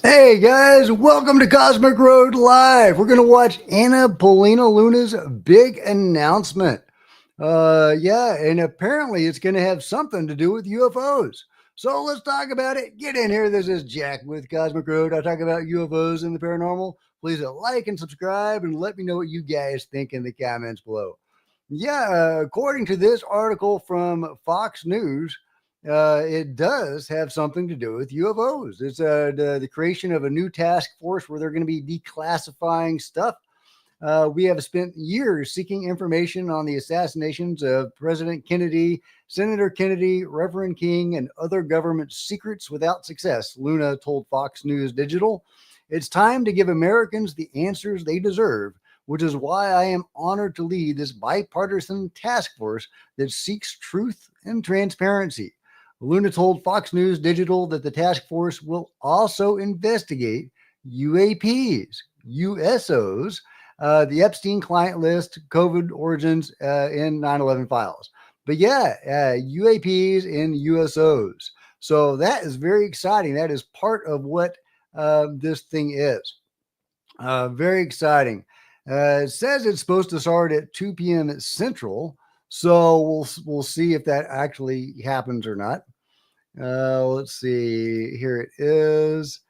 Hey guys, welcome to Cosmic Road Live. We're going to watch Paulina Luna's big announcement. Yeah, and apparently it's going to have something to do with UFOs. So let's talk about it. Get in here. This is Jack with Cosmic Road. I talk about UFOs and the paranormal. Please like and subscribe and let me know what you guys think in the comments below. Yeah, according to this article from Fox News, it does have something to do with UFOs. It's the creation of a new task force where they're going to be declassifying stuff. We have spent years seeking information on the assassinations of President Kennedy, Senator Kennedy, Reverend King, and other government secrets without success, Luna told Fox News Digital. It's time to give Americans the answers they deserve, which is why I am honored to lead this bipartisan task force that seeks truth and transparency. Luna told Fox News Digital that the task force will also investigate UAPs, USOs, the Epstein client list, COVID origins, and 9/11 files. But yeah, UAPs and USOs. So that is very exciting. That is part of what this thing is. Very exciting. It says it's supposed to start at 2 p.m. Central. So we'll see if that actually happens or not. Let's see. Here it is.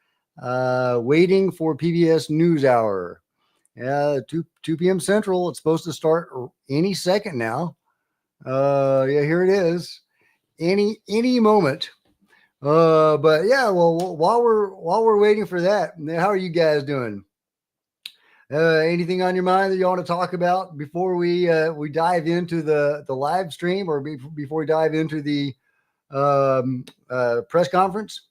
Waiting for PBS NewsHour. Yeah, 2 p.m. Central. It's supposed to start any second now. Yeah, here it is. Any moment. But yeah, well, while we're waiting for that, how are you guys doing? Anything on your mind that you want to talk about before we dive into the live stream, or before we dive into the press conference?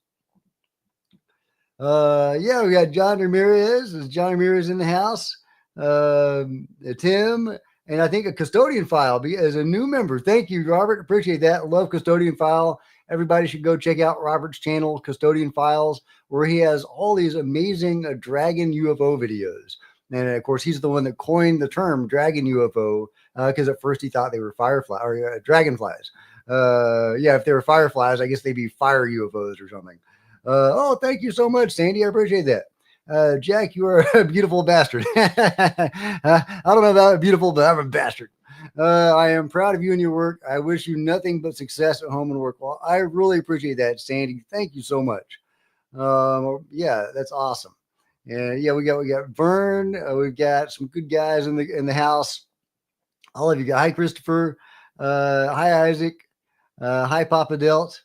Yeah, we got John Ramirez. Is John Ramirez in the house? Tim, and I think a custodian file as a new member. Thank you, Robert. Appreciate that. Love custodian file. Everybody should go check out Robert's channel, Custodian Files, where he has all these amazing dragon UFO videos. And of course, he's the one that coined the term dragon UFO because at first he thought they were firefly or dragonflies. Yeah, if they were fireflies, I guess they'd be fire UFOs or something. Oh, thank you so much, Sandy. I appreciate that. Jack, you are a beautiful bastard. I don't know about beautiful, but I'm a bastard. I am proud of you and your work. I wish you nothing but success at home and work. Well, I really appreciate that, Sandy. Thank you so much. Yeah, that's awesome. And yeah, we got Vern. We've got some good guys in the house. All of you guys. Hi, Christopher. Hi, Isaac. Hi, Papa Delt.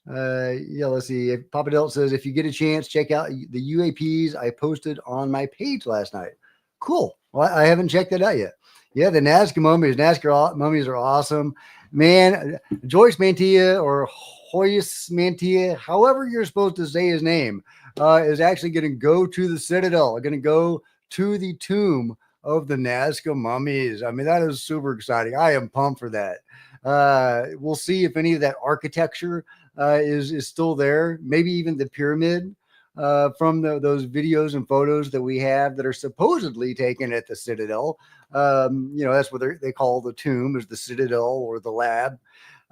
Yeah, let's see. Papa Delt says, if you get a chance, check out the UAPs I posted on my page last night. Cool. Well, I haven't checked that out yet. Yeah, the Nazca mummies. Nazca mummies are awesome. Man, Joyce Mantilla or Hoyce Mantilla, however you're supposed to say his name, is actually going to go to the Citadel, going to go to the tomb of the Nazca mummies. I mean, that is super exciting. I am pumped for that. We'll see if any of that architecture is still there. Maybe even the pyramid from those videos and photos that we have that are supposedly taken at the Citadel. That's what they call the tomb, is the Citadel or the lab.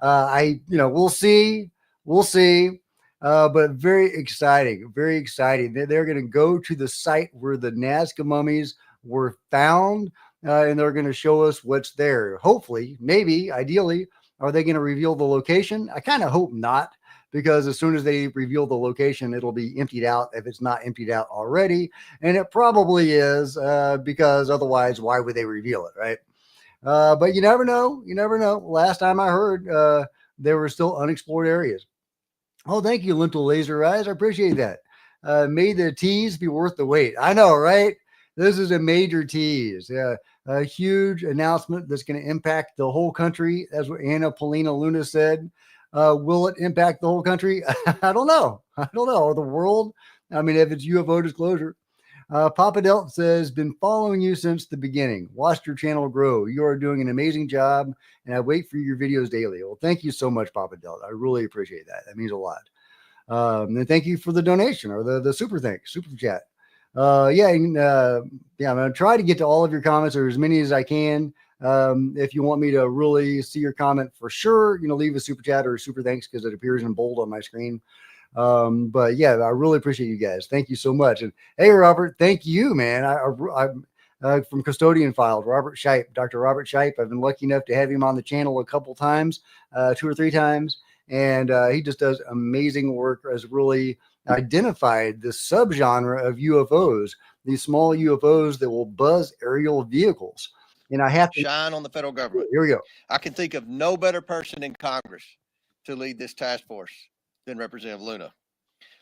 We'll see. We'll see. But very exciting. Very exciting. They're going to go to the site where the Nazca mummies were found. And they're going to show us what's there. Hopefully, maybe, ideally, are they going to reveal the location? I kind of hope not, because as soon as they reveal the location, it'll be emptied out if it's not emptied out already. And it probably is, because otherwise, why would they reveal it, right? But you never know. You never know. Last time I heard, there were still unexplored areas. Oh, thank you, Lentil Laser Eyes. I appreciate that. May the tease be worth the wait. I know, right? This is a major tease. Yeah, a huge announcement that's going to impact the whole country. That's what Paulina Luna said. Will it impact the whole country? I don't know. I don't know. Or the world? I mean, if it's UFO disclosure. Papa Delt says, been following you since the beginning. Watched your channel grow. You are doing an amazing job, and I wait for your videos daily. Well, thank you so much, Papa Delt. I really appreciate that. That means a lot. And thank you for the donation or the super chat. Yeah, I'm going to try to get to all of your comments, or as many as I can. If you want me to really see your comment for sure, leave a super chat or a super thanks, because it appears in bold on my screen. But yeah, I really appreciate you guys. Thank you so much. And hey, Robert, thank you, man. From Custodian Files, Robert Shipe, Dr. Robert Shipe. I've been lucky enough to have him on the channel a couple times, 2 or 3 times, and he just does amazing work. Has really identified the subgenre of UFOs, these small UFOs that will buzz aerial vehicles. And I have to shine on the federal government. Here we go. I can think of no better person in Congress to lead this task force than Representative Luna.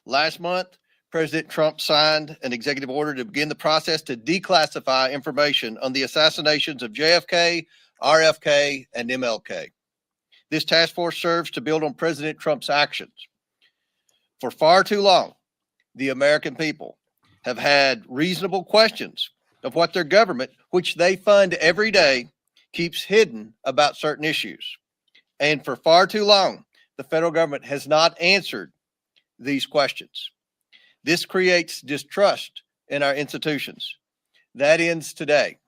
Last month, President Trump signed an executive order to begin the process to declassify information on the assassinations of JFK, RFK, and MLK. This task force serves to build on President Trump's actions. For far too long, the American people have had reasonable questions of what their government, which they fund every day, keeps hidden about certain issues. And for far too long, the federal government has not answered these questions. This creates distrust in our institutions. That ends today.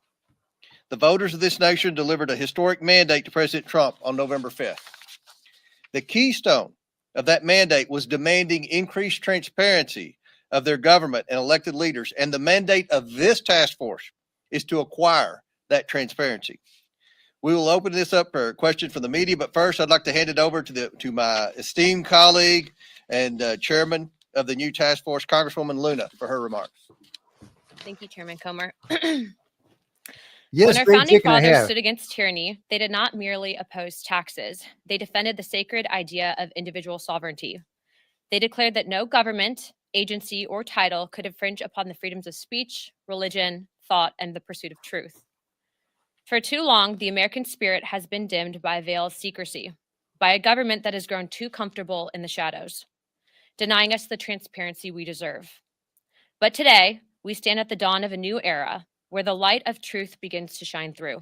The voters of this nation delivered a historic mandate to President Trump on November 5th. The keystone of that mandate was demanding increased transparency of their government and elected leaders. And the mandate of this task force is to acquire that transparency. We will open this up for questions from the media, but first I'd like to hand it over to my esteemed colleague and chairman of the new task force, Congresswoman Luna, for her remarks. Thank you, Chairman Comer. Yes, when our founding fathers stood against tyranny, they did not merely oppose taxes. They defended the sacred idea of individual sovereignty. They declared that no government, agency, or title could infringe upon the freedoms of speech, religion, thought, and the pursuit of truth. For too long, the American spirit has been dimmed by a veil of secrecy, by a government that has grown too comfortable in the shadows, denying us the transparency we deserve. But today, we stand at the dawn of a new era where the light of truth begins to shine through.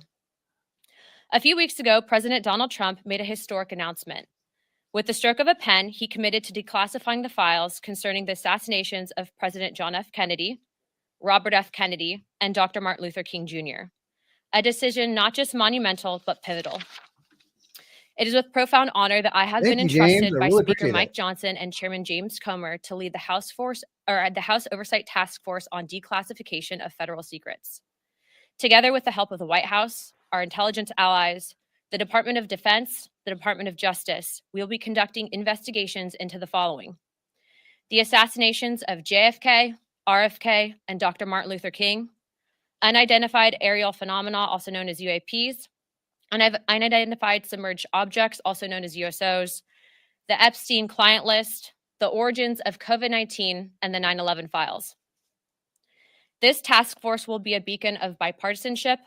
A few weeks ago, President Donald Trump made a historic announcement. With the stroke of a pen, he committed to declassifying the files concerning the assassinations of President John F. Kennedy, Robert F. Kennedy, and Dr. Martin Luther King Jr., a decision not just monumental, but pivotal. It is with profound honor that I have been entrusted by Speaker Mike Johnson and Chairman James Comer to lead the House Oversight Task Force on Declassification of Federal Secrets. Together with the help of the White House, our intelligence allies, the Department of Defense, the Department of Justice, we will be conducting investigations into the following: the assassinations of JFK, RFK, and Dr. Martin Luther King, unidentified aerial phenomena, also known as UAPs, unidentified submerged objects, also known as USOs, the Epstein client list, the origins of COVID-19, and the 9/11 files. This task force will be a beacon of bipartisanship.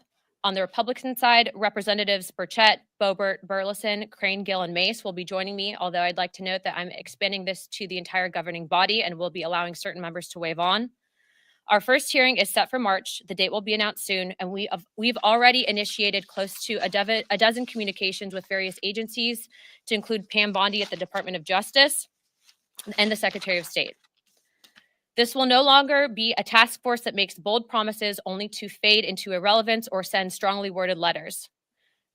On the Republican side, Representatives Burchett, Boebert, Burleson, Crane, Gill, and Mace will be joining me, although I'd like to note that I'm expanding this to the entire governing body and will be allowing certain members to waive on. Our first hearing is set for March. The date will be announced soon, and we've already initiated close to a dozen communications with various agencies, to include Pam Bondi at the Department of Justice and the Secretary of State. This will no longer be a task force that makes bold promises only to fade into irrelevance or send strongly worded letters.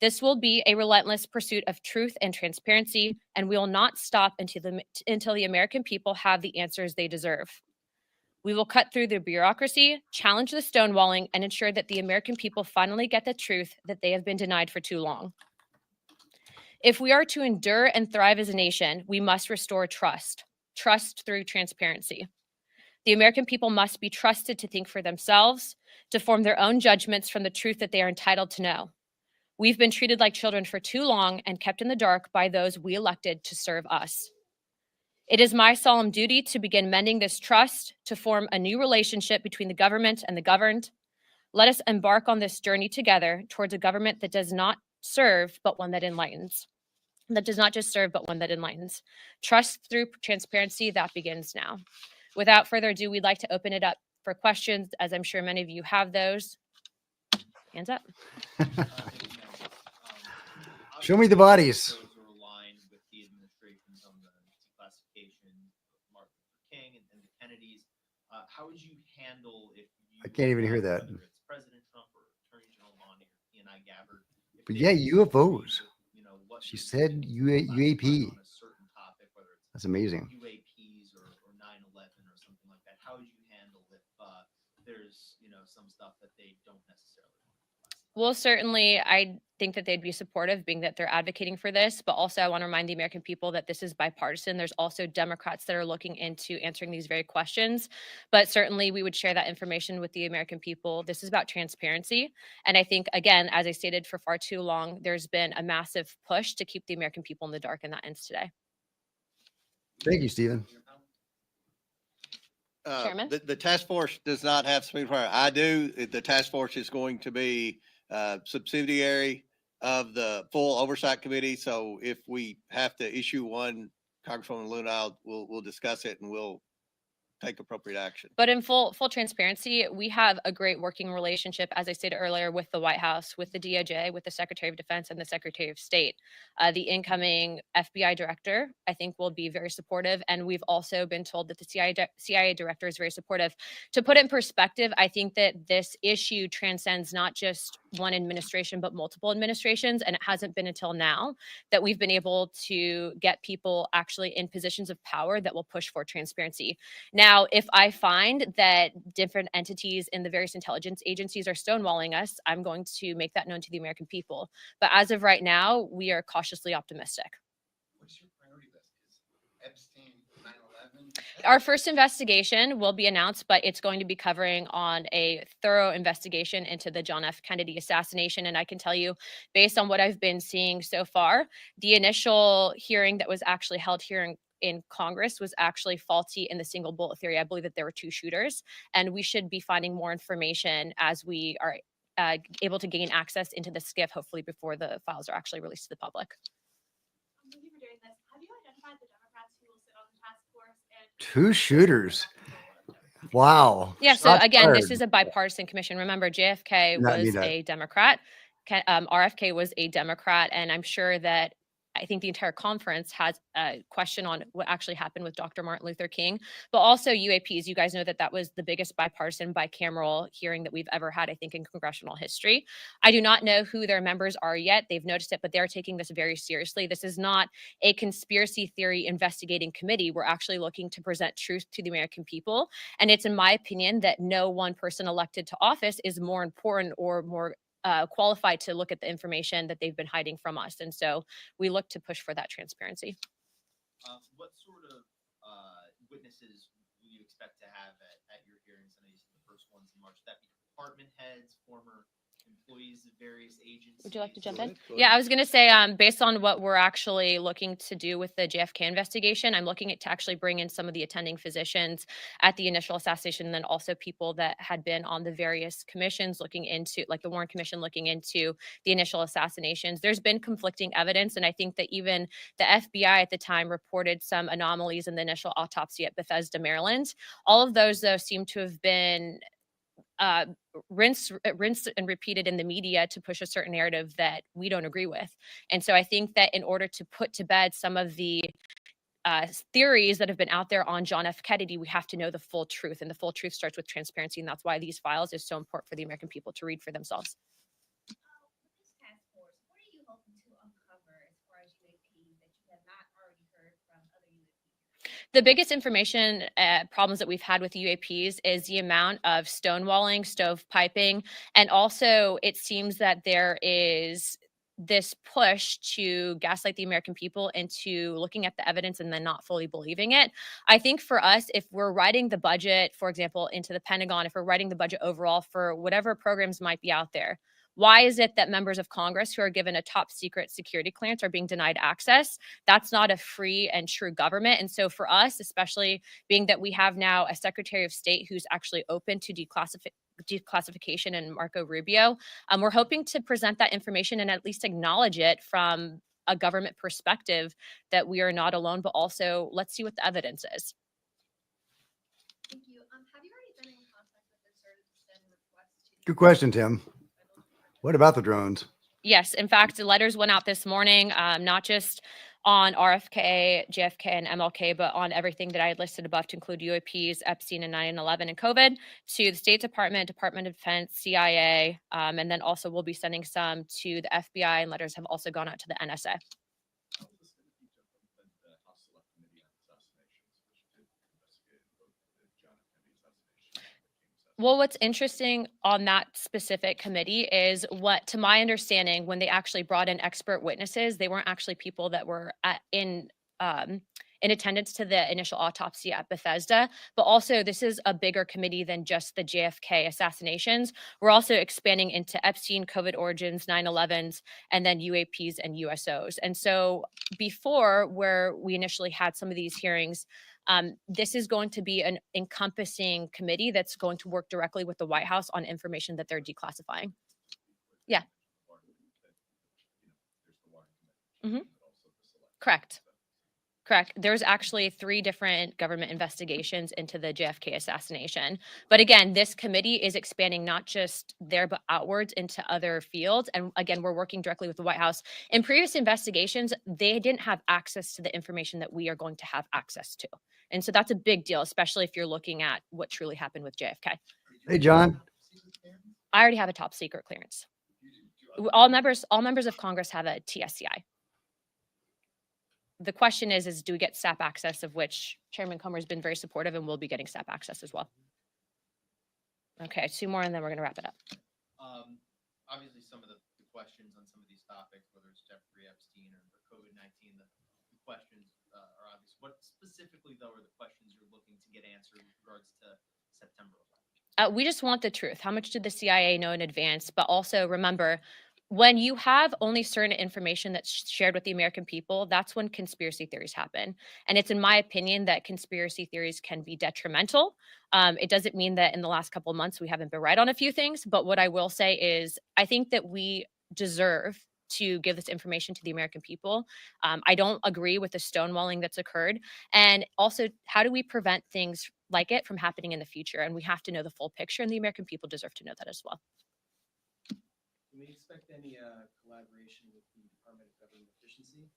This will be a relentless pursuit of truth and transparency, and we will not stop until the American people have the answers they deserve. We will cut through the bureaucracy, challenge the stonewalling, and ensure that the American people finally get the truth that they have been denied for too long. If we are to endure and thrive as a nation, we must restore trust through transparency. The American people must be trusted to think for themselves, to form their own judgments from the truth that they are entitled to know. We've been treated like children for too long and kept in the dark by those we elected to serve us. It is my solemn duty to begin mending this trust, to form a new relationship between the government and the governed. Let us embark on this journey together towards a government that does not serve, but one that enlightens. That does not just serve, but one that enlightens. Trust through transparency, that begins now. Without further ado, we'd like to open it up for questions, as I'm sure many of you have those. Hands up. Show me the bodies. How would you handle if you, I can't even hear that. Whether it's President Trump or Attorney General Bondi or he and I Gabbard? But yeah, UFOs. You know, what She said UAP. on a certain topic, whether it's That's amazing. UAPs there's, you know, some stuff that they don't necessarily want. Well, certainly, I think that they'd be supportive, being that they're advocating for this. But also, I want to remind the American people that this is bipartisan. There's also Democrats that are looking into answering these very questions. But certainly, we would share that information with the American people. This is about transparency. And I think, again, as I stated for far too long, there's been a massive push to keep the American people in the dark, and that ends today. Thank you, Stephen. Chairman? The task force does not have speed power. I do. The task force is going to be subsidiary of the full oversight committee. So if we have to issue one, Congresswoman Luna, we'll discuss it and we'll take appropriate action. But in full transparency, we have a great working relationship, as I stated earlier, with the White House, with the DOJ, with the Secretary of Defense, and the Secretary of State. The incoming FBI director, I think, will be very supportive. And we've also been told that the CIA director is very supportive. To put it in perspective, I think that this issue transcends not just one administration, but multiple administrations. And it hasn't been until now that we've been able to get people actually in positions of power that will push for transparency. Now, if I find that different entities in the various intelligence agencies are stonewalling us, I'm going to make that known to the American people. But as of right now, we are cautiously optimistic. What's your priority list? Is Epstein 9/11? Our first investigation will be announced, but it's going to be covering on a thorough investigation into the John F. Kennedy assassination. And I can tell you, based on what I've been seeing so far, the initial hearing that was actually held here in Congress was actually faulty in the single bullet theory. I believe that there were two shooters, and we should be finding more information as we are able to gain access into the SCIF, hopefully before the files are actually released to the public. Thank you for doing this. Have you identified the Democrats who will sit on the task force? And Two shooters. Wow. Yeah, so Shots again, this fired. is a bipartisan commission. Remember, JFK Not need was that. a Democrat. RFK was a Democrat, and I'm sure that I think the entire conference has a question on what actually happened with Dr. Martin Luther King, but also UAPs. You guys know that that was the biggest bipartisan bicameral hearing that we've ever had, I think, in congressional history. I do not know who their members are yet. They've noticed it, but they're taking this very seriously. This is not a conspiracy theory investigating committee. We're actually looking to present truth to the American people. And it's in my opinion that no one person elected to office is more important or more qualified to look at the information that they've been hiding from us. And so we look to push for that transparency. What sort of witnesses will you expect to have at your hearings? I know you said the first one's in March. Would that be department heads, former employees of various agencies? Would you like to jump Go in? ahead, go Yeah, ahead. I was going to say, based on what we're actually looking to do with the JFK investigation, I'm looking to actually bring in some of the attending physicians at the initial assassination, and then also people that had been on the various commissions looking into, like the Warren Commission, looking into the initial assassinations. There's been conflicting evidence, and I think that even the FBI at the time reported some anomalies in the initial autopsy at Bethesda, Maryland. All of those, though, seem to have been rinsed and repeated in the media to push a certain narrative that we don't agree with. And so I think that in order to put to bed some of the theories that have been out there on John F. Kennedy, we have to know the full truth. And the full truth starts with transparency. And that's why these files is so important for the American people to read for themselves. with this task force, what are you hoping to uncover as far as UAPs that you have not already heard from other UAPs? The biggest information problems that we've had with UAPs is the amount of stonewalling, stovepiping, and also it seems that there is this push to gaslight the American people into looking at the evidence and then not fully believing it. I think for us, if we're writing the budget, for example, into the Pentagon, if we're writing the budget overall for whatever programs might be out there, why is it that members of Congress who are given a top secret security clearance are being denied access? That's not a free and true government. And so for us, especially being that we have now a Secretary of State who's actually open to declassification and Marco Rubio, we're hoping to present that information and at least acknowledge it from a government perspective that we are not alone, but also let's see what the evidence is. Thank you. Have you already been in contact with the Surgeon to send requests to Good question, Tim. What about the drones? Yes, in fact, the letters went out this morning, not just on RFK, JFK, and MLK, but on everything that I had listed above to include UAPs, Epstein, and 9/11 and COVID, to the State Department, Department of Defense, CIA, and then also we'll be sending some to the FBI, and letters have also gone out to the NSA. How is this going to be different than the House Select Committee on Assassinations, which did investigate both the John F. Kennedy assassination and the King Well, what's interesting on that specific committee is what, to my understanding, when they actually brought in expert witnesses, they weren't actually people that were in attendance to the initial autopsy at Bethesda. But also, this is a bigger committee than just the JFK assassinations. We're also expanding into Epstein, COVID origins, 9/11s, and then UAPs and USOs. And so, before where we initially had some of these hearings, this is going to be an encompassing committee that's going to work directly with the White House on information that they're declassifying. Yeah. Mhm. Correct. Correct. There's actually 3 different government investigations into the JFK assassination. But again, this committee is expanding not just there, but outwards into other fields. And again, we're working directly with the White House. In previous investigations, they didn't have access to the information that we are going to have access to. And so that's a big deal, especially if you're looking at what truly happened with JFK. Hey, John. I already have a top secret clearance. All members of Congress have a TSCI. The question is do we get SAP access, of which Chairman Comer has been very supportive, and we'll be getting SAP access as well. Okay, 2 more, and then we're going to wrap it up. Obviously, some of the questions on some of these topics, whether it's Jeffrey Epstein or COVID-19, the questions are obvious. What specifically, though, are the questions you're looking to get answered with regards to September 11th? We just want the truth. How much did the CIA know in advance? But also remember, when you have only certain information that's shared with the American people, that's when conspiracy theories happen. And it's in my opinion that conspiracy theories can be detrimental. It doesn't mean that in the last couple of months we haven't been right on a few things. But what I will say is I think that we deserve to give this information to the American people. I don't agree with the stonewalling that's occurred. And also, how do we prevent things like it from happening in the future? And we have to know the full picture, and the American people deserve to know that as well. Can we expect any collaboration with the Department of Government Efficiency?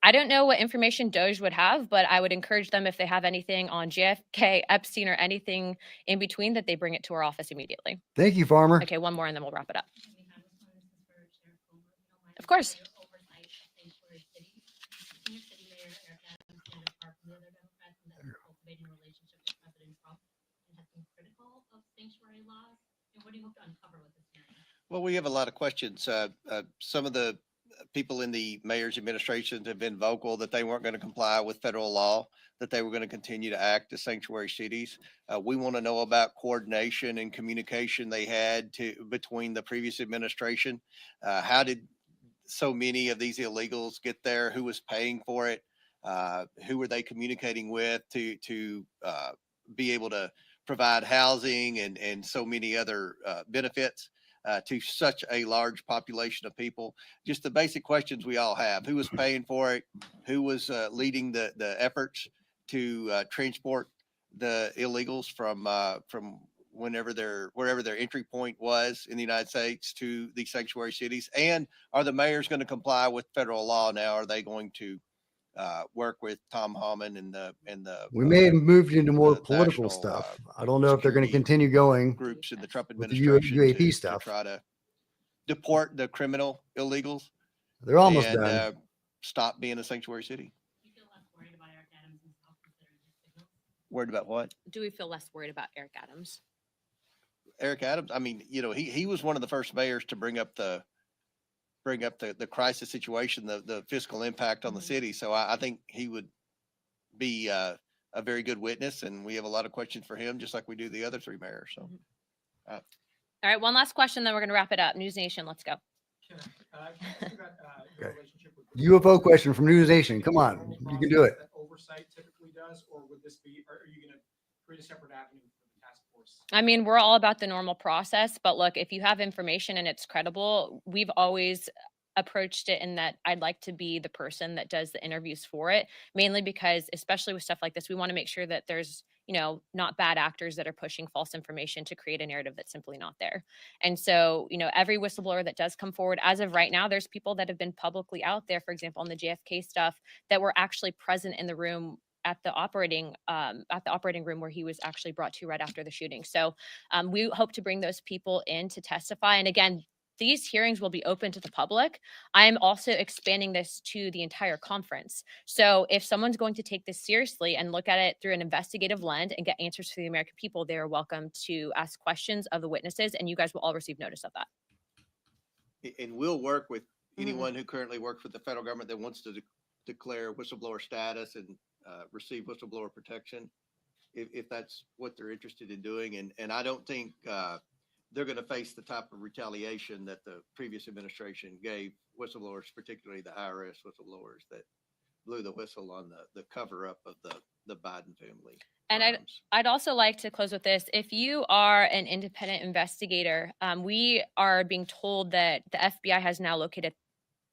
I don't know what information Doge would have, but I would encourage them if they have anything on JFK, Epstein, or anything in between that they bring it to our office immediately. Thank you, Farmer. Okay, 1 more and then we'll wrap it up. Can we have this one? This is for Sheriff Comer, if you don't mind. Of course. Your oversight of sanctuary cities. Senior City Mayor Eric Adams stand apart from the other Democrats and has been cultivating a relationship with President Trump and has been critical of sanctuary laws. And what do you hope to uncover with this hearing? Well, we have a lot of questions. Some of the people in the mayor's administration have been vocal that they weren't going to comply with federal law, that they were going to continue to act as sanctuary cities. We want to know about coordination and communication they had between the previous administration. How did so many of these illegals get there? Who was paying for it? Who were they communicating with to be able to provide housing and so many other benefits to such a large population of people? Just the basic questions we all have: who was paying for it? Who was leading the efforts to transport the illegals from wherever their entry point was in the United States to these sanctuary cities? And are the mayors going to comply with federal law now? Are they going to work with Tom Homan and the We may have moved into more the political national, stuff. I don't know if they're going to security continue going groups in the Trump with the administration UAP to stuff. try to deport the criminal illegals They're almost and done. stop being a sanctuary city? You feel less worried about Eric Adams and self considering his signals? Worried about what? Do we feel less worried about Eric Adams? Eric Adams? I mean, he was one of the first mayors to bring up the crisis situation, the fiscal impact on the city. So I think he would be a very good witness, and we have a lot of questions for him, just like we do the other 3 mayors. So All right, one last question, then we're going to wrap it up. News Nation, let's go. Can I ask you about your relationship with UFO question from News Nation. Come on, you can do it. that oversight typically does, or would this be? Are you going to create a separate avenue for the task force? I mean, we're all about the normal process, but look, if you have information and it's credible, we've always approached it in that I'd like to be the person that does the interviews for it, mainly because, especially with stuff like this, we want to make sure that there's, not bad actors that are pushing false information to create a narrative that's simply not there. And so, every whistleblower that does come forward, as of right now, there's people that have been publicly out there, for example, on the JFK stuff, that were actually present in the room at the operating room where he was actually brought to right after the shooting. So we hope to bring those people in to testify. And again, these hearings will be open to the public. I'm also expanding this to the entire conference. So if someone's going to take this seriously and look at it through an investigative lens and get answers for the American people, they are welcome to ask questions of the witnesses, and you guys will all receive notice of that. And we'll work with anyone who currently works with the federal government that wants to declare whistleblower status and receive whistleblower protection, if that's what they're interested in doing. And I don't think they're going to face the type of retaliation that the previous administration gave whistleblowers, particularly the IRS whistleblowers that blew the whistle on the cover up of the Biden family. And I'd also like to close with this. If you are an independent investigator, we are being told that the FBI has now located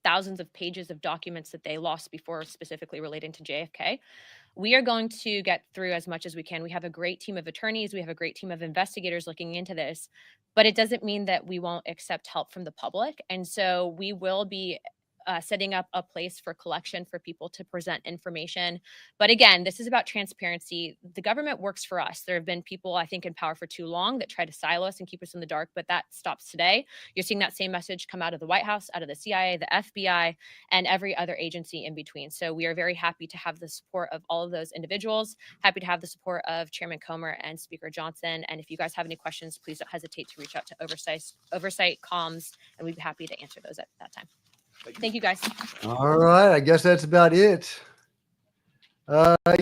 thousands of pages of documents that they lost before, specifically relating to JFK. We are going to get through as much as we can. We have a great team of attorneys. We have a great team of investigators looking into this, but it doesn't mean that we won't accept help from the public. And so we will be setting up a place for collection for people to present information. But again, this is about transparency. The government works for us. There have been people, I think, in power for too long that try to silo us and keep us in the dark, but that stops today. You're seeing that same message come out of the White House, out of the CIA, the FBI, and every other agency in between. So we are very happy to have the support of all of those individuals, happy to have the support of Chairman Comer and Speaker Johnson. And if you guys have any questions, please don't hesitate to reach out to Oversight Comms, and we'd be happy to answer those at that time. Thank you, guys. All right. I guess that's about it.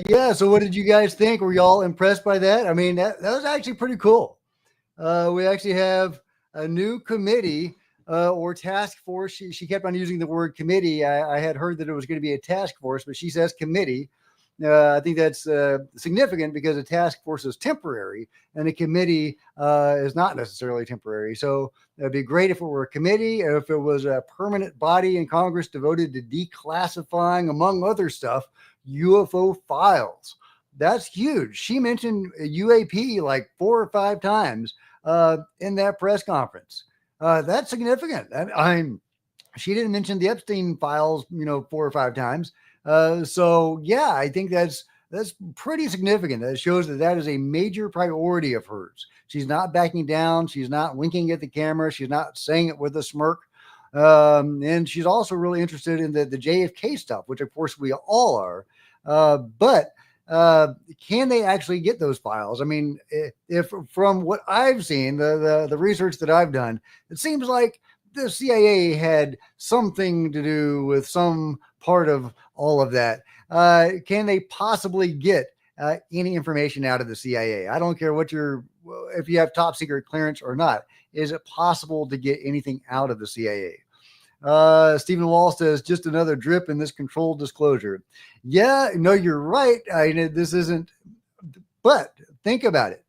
Yeah. So what did you guys think? Were y'all impressed by that? I mean, that was actually pretty cool. We actually have a new committee or task force. She kept on using the word committee. I had heard that it was going to be a task force, but she says committee. I think that's significant because a task force is temporary and a committee is not necessarily temporary. So it'd be great if it were a committee, or if it was a permanent body in Congress devoted to declassifying, among other stuff, UFO files. That's huge. She mentioned UAP like 4 or 5 times in that press conference. That's significant. She didn't mention the Epstein files, 4 or 5 times. So yeah, I think that's pretty significant. That shows that is a major priority of hers. She's not backing down. She's not winking at the camera. She's not saying it with a smirk. And she's also really interested in the JFK stuff, which of course we all are. But can they actually get those files? I mean, if from what I've seen, the research that I've done, it seems like the CIA had something to do with some part of all of that. Can they possibly get any information out of the CIA? I don't care if you have top secret clearance or not. Is it possible to get anything out of the CIA? Stephen Wall says, just another drip in this controlled disclosure. Yeah, no, you're right. This isn't, but think about it.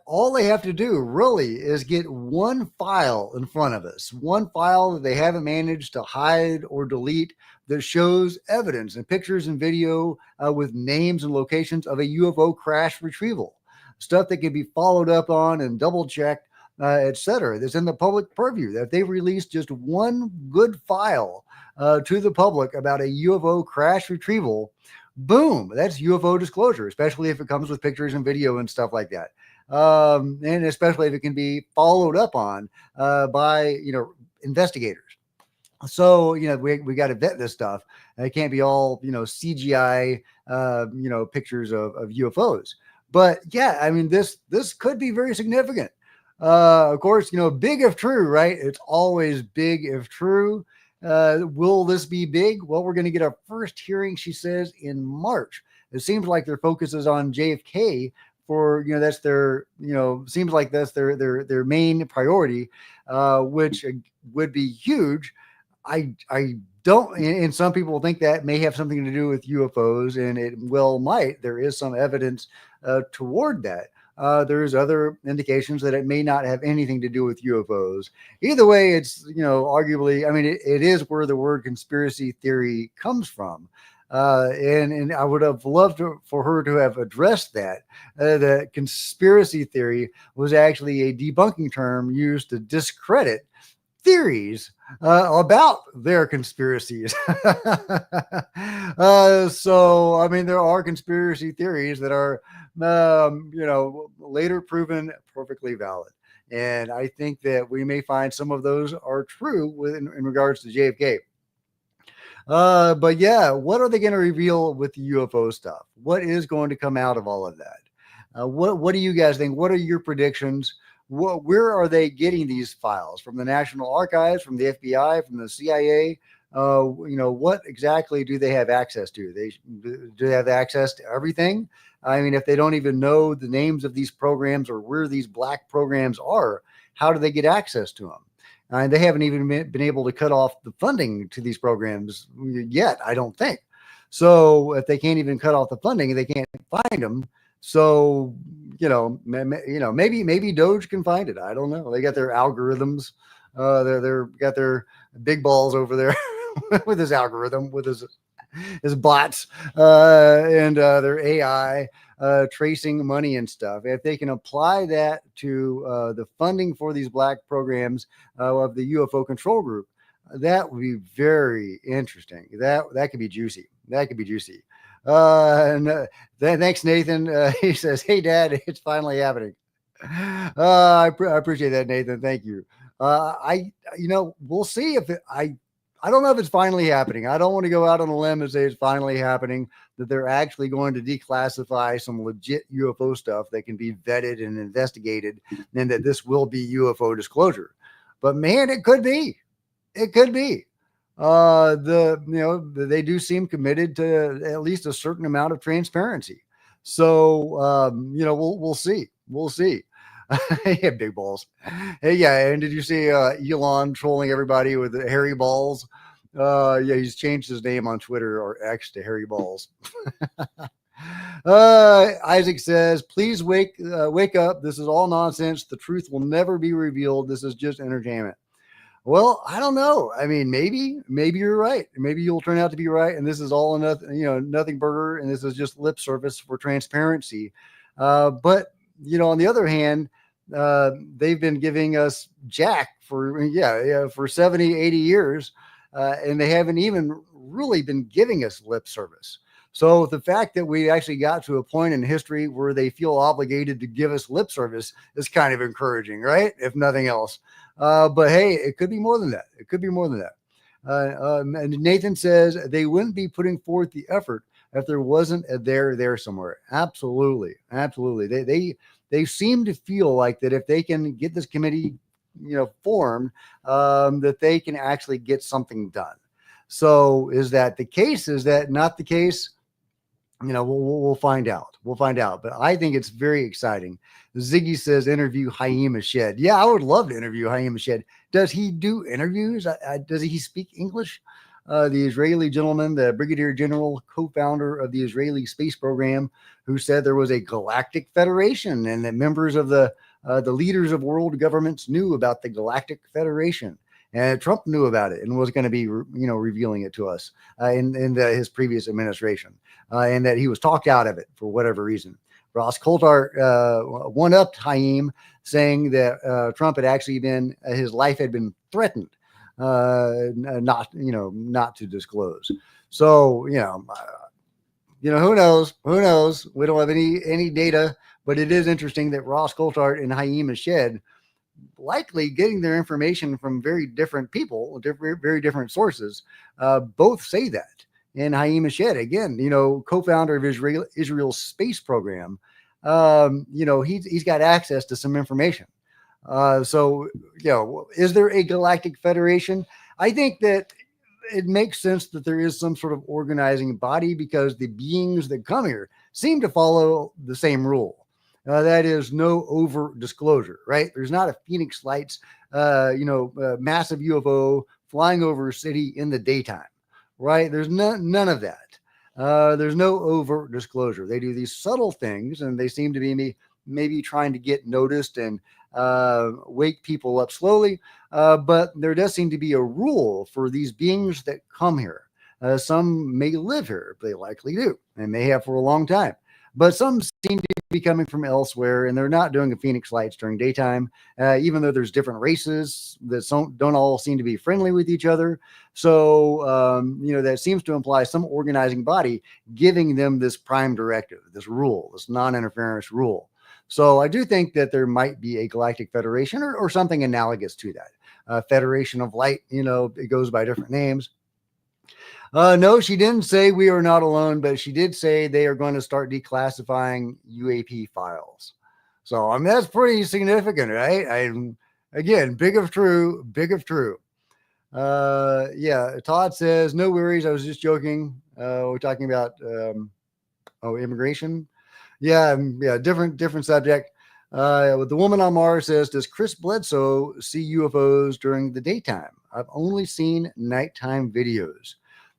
All they have to do really is get one file in front of us, one file that they haven't managed to hide or delete that shows evidence and pictures and video with names and locations of a UFO crash retrieval, stuff that can be followed up on and double checked, etc. That's in the public purview. That if they release just one good file to the public about a UFO crash retrieval, boom, that's UFO disclosure, especially if it comes with pictures and video and stuff like that. And especially if it can be followed up on by investigators. So we got to vet this stuff. It can't be all CGI pictures of UFOs. But yeah, I mean this could be very significant. Of course, big if true, right? It's always big if true. Will this be big? Well, we're going to get our first hearing, she says, in March. It seems like their focus is on JFK. That's their, seems like that's their main priority, which would be huge. I don't, and some people think that may have something to do with UFOs, and it might. There is some evidence toward that. There's other indications that it may not have anything to do with UFOs. Either way, it's, arguably, I mean, it is where the word conspiracy theory comes from. And I would have loved for her to have addressed that. The conspiracy theory was actually a debunking term used to discredit theories about their conspiracies. So, I mean, there are conspiracy theories that are, later proven perfectly valid. And I think that we may find some of those are true in regards to JFK. But yeah, what are they going to reveal with the UFO stuff? What is going to come out of all of that? What do you guys think? What are your predictions? Where are they getting these files from? The National Archives, from the FBI, from the CIA? What exactly do they have access to? Do they have access to everything? I mean, if they don't even know the names of these programs or where these black programs are, how do they get access to them? And they haven't even been able to cut off the funding to these programs yet, I don't think. So if they can't even cut off the funding, they can't find them. So maybe Doge can find it. I don't know. They got their algorithms. They're got their big balls over there with his algorithm, with his bots, and their AI tracing money and stuff. If they can apply that to the funding for these black programs of the UFO control group, that would be very interesting. That could be juicy. That could be juicy. Thanks, Nathan. He says, "Hey, Dad, it's finally happening." I appreciate that, Nathan. Thank you. We'll see if I don't know if it's finally happening. I don't want to go out on a limb and say it's finally happening, that they're actually going to declassify some legit UFO stuff that can be vetted and investigated, and that this will be UFO disclosure. But man, it could be. It could be. They do seem committed to at least a certain amount of transparency. So we'll see. We'll see. Yeah, big balls. Hey, yeah, and did you see Elon trolling everybody with the hairy balls? Yeah, he's changed his name on Twitter or X to Hairy Balls. Isaac says, "Please wake up. This is all nonsense. The truth will never be revealed. This is just entertainment." Well, I don't know. I mean, maybe you're right. Maybe you'll turn out to be right, and this is all nothing burger, and this is just lip service for transparency. But on the other hand, they've been giving us Jack for 70, 80 years, and they haven't even really been giving us lip service. So the fact that we actually got to a point in history where they feel obligated to give us lip service is kind of encouraging, right? If nothing else. But hey, it could be more than that. It could be more than that. And Nathan says they wouldn't be putting forth the effort if there wasn't a there somewhere. Absolutely. They seem to feel like that if they can get this committee, formed, that they can actually get something done. So is that the case? Is that not the case? We'll find out. We'll find out. But I think it's very exciting. Ziggy says, interview Haim Ashed. Yeah, I would love to interview Haim Ashed. Does he do interviews? Does he speak English? The Israeli gentleman, the Brigadier General, co-founder of the Israeli space program, who said there was a galactic federation and that members of the leaders of world governments knew about the Galactic Federation. And Trump knew about it and was going to be, revealing it to us in his previous administration, and that he was talked out of it for whatever reason. Ross Coulthart one-upped Haim, saying that Trump had actually his life had been threatened, not to disclose. So, who knows? Who knows? We don't have any data, but it is interesting that Ross Coulthart and Haim Ashed, likely getting their information from very different people, very different sources, both say that. And Haim Ashed, again, co-founder of Israel's space program, he's got access to some information. So, is there a galactic federation? I think that it makes sense that there is some sort of organizing body, because the beings that come here seem to follow the same rule. That is no overt disclosure, right? There's not a Phoenix Lights, massive UFO flying over a city in the daytime, right? There's none of that. There's no overt disclosure. They do these subtle things, and they seem to be maybe trying to get noticed and wake people up slowly. But there does seem to be a rule for these beings that come here. Some may live here, they likely do, and may have for a long time. But some seem to be coming from elsewhere, and they're not doing a Phoenix Lights during daytime, even though there's different races that don't all seem to be friendly with each other. So, that seems to imply some organizing body giving them this prime directive, this rule, this non-interference rule. So I do think that there might be a galactic federation or something analogous to that. Federation of Light, it goes by different names. No, she didn't say we are not alone, but she did say they are going to start declassifying UAP files. So, I mean, that's pretty significant, right? Again, big of true, big of true. Yeah, Todd says, no worries. I was just joking. We're talking about, immigration. Yeah, yeah, different subject. The woman on Mars says, does Chris Bledsoe see UFOs during the daytime? I've only seen nighttime videos.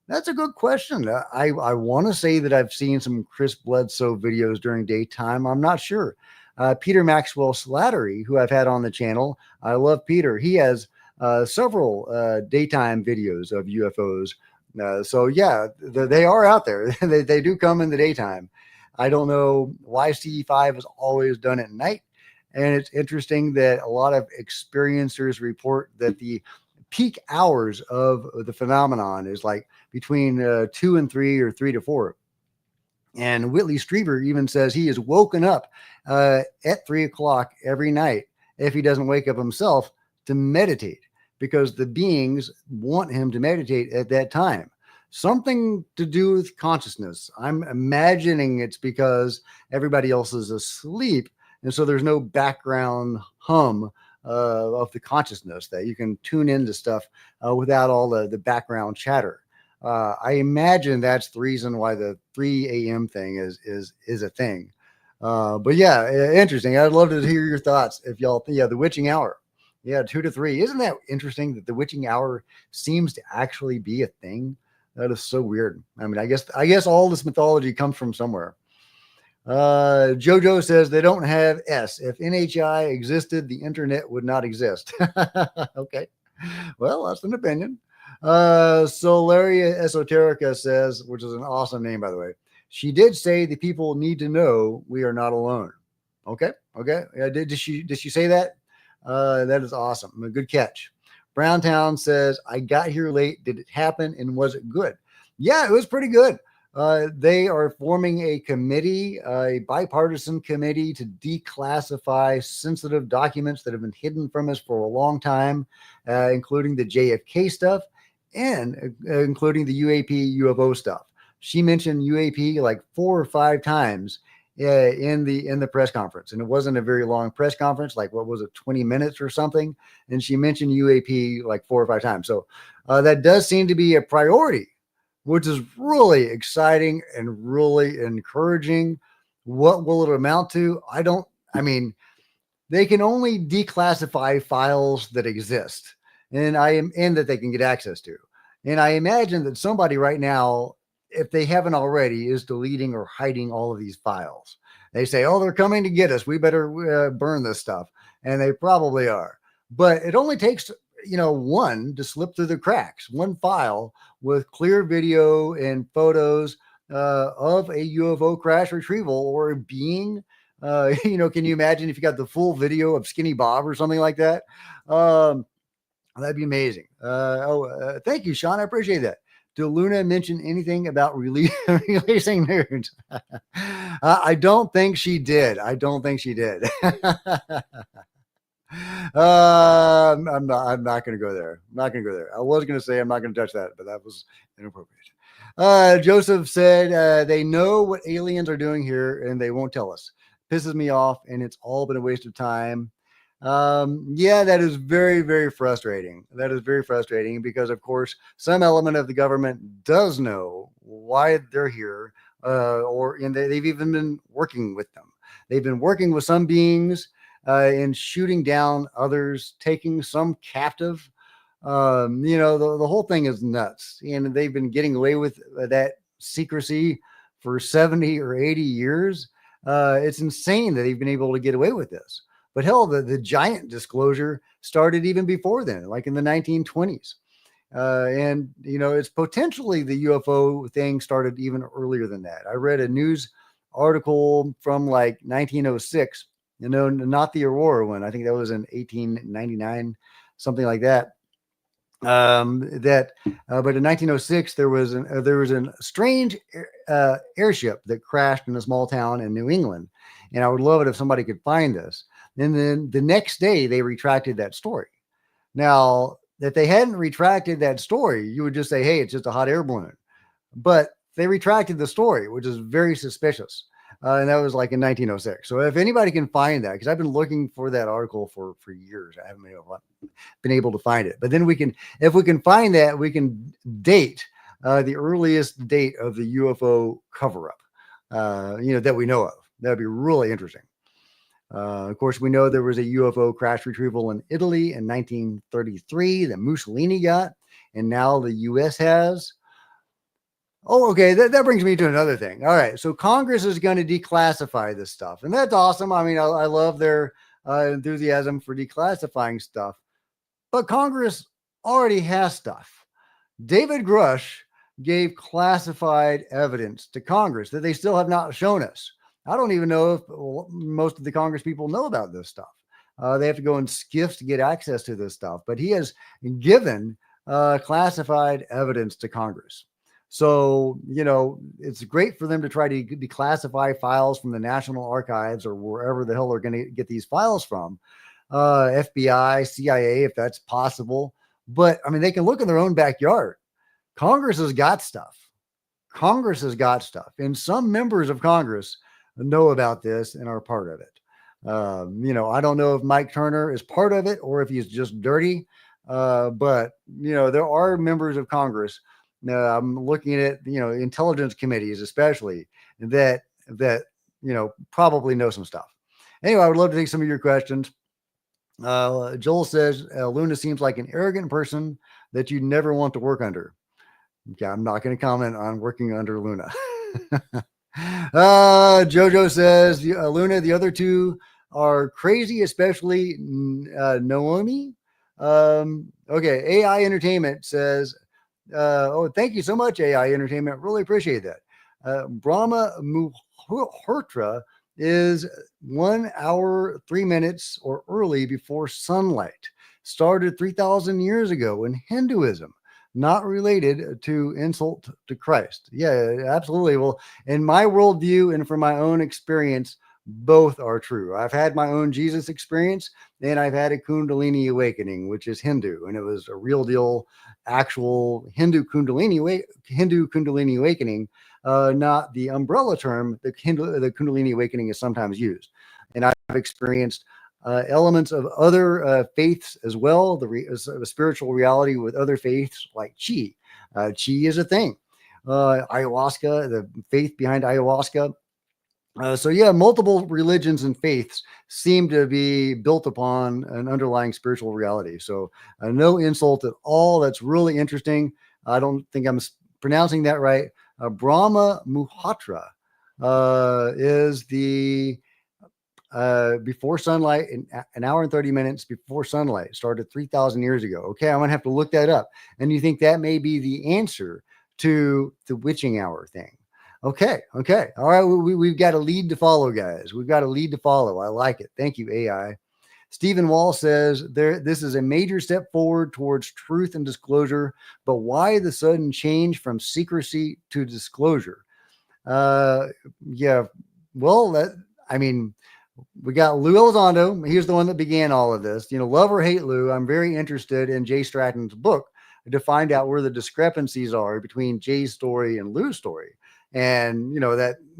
That's a good question. I want to say that I've seen some Chris Bledsoe videos during daytime. I'm not sure. Peter Maxwell Slattery, who I've had on the channel, I love Peter. He has several daytime videos of UFOs. So yeah, they are out there. They do come in the daytime. I don't know why CE5 has always done it at night. And it's interesting that a lot of experiencers report that the peak hours of the phenomenon is like between 2 and 3 or 3 to 4. And Whitley Strieber even says he is woken up at 3 o'clock every night if he doesn't wake up himself to meditate, because the beings want him to meditate at that time. Something to do with consciousness. I'm imagining it's because everybody else is asleep, and so there's no background hum of the consciousness that you can tune into stuff without all the background chatter. I imagine that's the reason why the 3 a.m. thing is a thing. But yeah, interesting. I'd love to hear your thoughts if y'all think, yeah, the witching hour. Yeah, 2 to 3. Isn't that interesting that the witching hour seems to actually be a thing? That is so weird. I mean, I guess all this mythology comes from somewhere. Jojo says they don't have S. If NHI existed, the internet would not exist. Okay. Well, that's an opinion. Solaria Esoterica says, which is an awesome name, by the way. She did say the people need to know we are not alone. Okay. Okay. Yeah, did she say that? That is awesome. A good catch. Browntown says, I got here late. Did it happen? And was it good? Yeah, it was pretty good. They are forming a committee, a bipartisan committee to declassify sensitive documents that have been hidden from us for a long time, including the JFK stuff and including the UAP UFO stuff. She mentioned UAP like 4 or 5 times in the press conference, and it wasn't a very long press conference, like what was it, 20 minutes or something, and she mentioned UAP like 4 or 5 times. So that does seem to be a priority, which is really exciting and really encouraging. What will it amount to? I mean, they can only declassify files that exist and that they can get access to. And I imagine that somebody right now, if they haven't already, is deleting or hiding all of these files. They say, oh, they're coming to get us. We better burn this stuff. And they probably are. But it only takes, one to slip through the cracks, one file with clear video and photos of a UFO crash retrieval or a being. Can you imagine if you got the full video of Skinny Bob or something like that? That'd be amazing. Thank you, Sean. I appreciate that. Did Luna mention anything about releasing nudes? I don't think she did. I'm not going to go there. I was going to say I'm not going to touch that, but that was inappropriate. Joseph said they know what aliens are doing here and they won't tell us. Pisses me off, and it's all been a waste of time. Yeah, that is very, very frustrating. That is very frustrating because, of course, some element of the government does know why they're here, and they've even been working with them. They've been working with some beings and shooting down others, taking some captive. The whole thing is nuts, and they've been getting away with that secrecy for 70 or 80 years. It's insane that they've been able to get away with this. But hell, the giant disclosure started even before then, like in the 1920s. And it's potentially the UFO thing started even earlier than that. I read a news article from like 1906, not the Aurora one. I think that was in 1899, something like that. But in 1906 there was a strange airship that crashed in a small town in New England, and I would love it if somebody could find this. And then the next day they retracted that story. Now, if they hadn't retracted that story, you would just say, hey, it's just a hot air balloon. But they retracted the story, which is very suspicious. And that was like in 1906. So if anybody can find that, because I've been looking for that article for years, I haven't been able to find it. But then if we can find that, we can date the earliest date of the UFO cover-up, that we know of. That'd be really interesting. Of course, we know there was a UFO crash retrieval in Italy in 1933 that Mussolini got, and now the U.S. has. Oh, okay. That brings me to another thing. All right. So Congress is going to declassify this stuff, and that's awesome. I mean, I love their enthusiasm for declassifying stuff, but Congress already has stuff. David Grush gave classified evidence to Congress that they still have not shown us. I don't even know if most of the Congress people know about this stuff. They have to go in skiffs to get access to this stuff, but he has given classified evidence to Congress. So, it's great for them to try to declassify files from the National Archives or wherever the hell they're going to get these files from, FBI, CIA, if that's possible. But I mean, they can look in their own backyard. Congress has got stuff. And some members of Congress know about this and are part of it. I don't know if Mike Turner is part of it or if he's just dirty. But there are members of Congress. I'm looking at, intelligence committees, especially that probably know some stuff. Anyway, I would love to take some of your questions. Joel says, Luna seems like an arrogant person that you never want to work under. Okay, I'm not going to comment on working under Luna. Jojo says, Luna, the other two are crazy, especially Naomi. Okay, AI Entertainment says, thank you so much, AI Entertainment. Really appreciate that. Brahma Muhurtra is 1 hour, 3 minutes or early before sunlight. Started 3,000 years ago in Hinduism. Not related to insult to Christ. Yeah, absolutely. Well, in my worldview and from my own experience, both are true. I've had my own Jesus experience, and I've had a Kundalini awakening, which is Hindu, and it was a real deal, actual Hindu Kundalini awakening, not the umbrella term the Kundalini awakening is sometimes used. And I've experienced elements of other faiths as well, the spiritual reality with other faiths like Chi. Chi is a thing. Ayahuasca, the faith behind ayahuasca. So yeah, multiple religions and faiths seem to be built upon an underlying spiritual reality. So no insult at all. That's really interesting. I don't think I'm pronouncing that right. Brahma Muhatra is the before sunlight, an hour and 30 minutes before sunlight, started 3,000 years ago. Okay, I'm gonna have to look that up. And you think that may be the answer to the witching hour thing? Okay. All right, we've got a lead to follow, guys. We've got a lead to follow. I like it. Thank you, AI. Stephen Wall says this is a major step forward towards truth and disclosure, but why the sudden change from secrecy to disclosure? Yeah, well, we got Lou Elizondo. He's the one that began all of this. Love or hate Lou, I'm very interested in Jay Stratton's book to find out where the discrepancies are between Jay's story and Lou's story. And,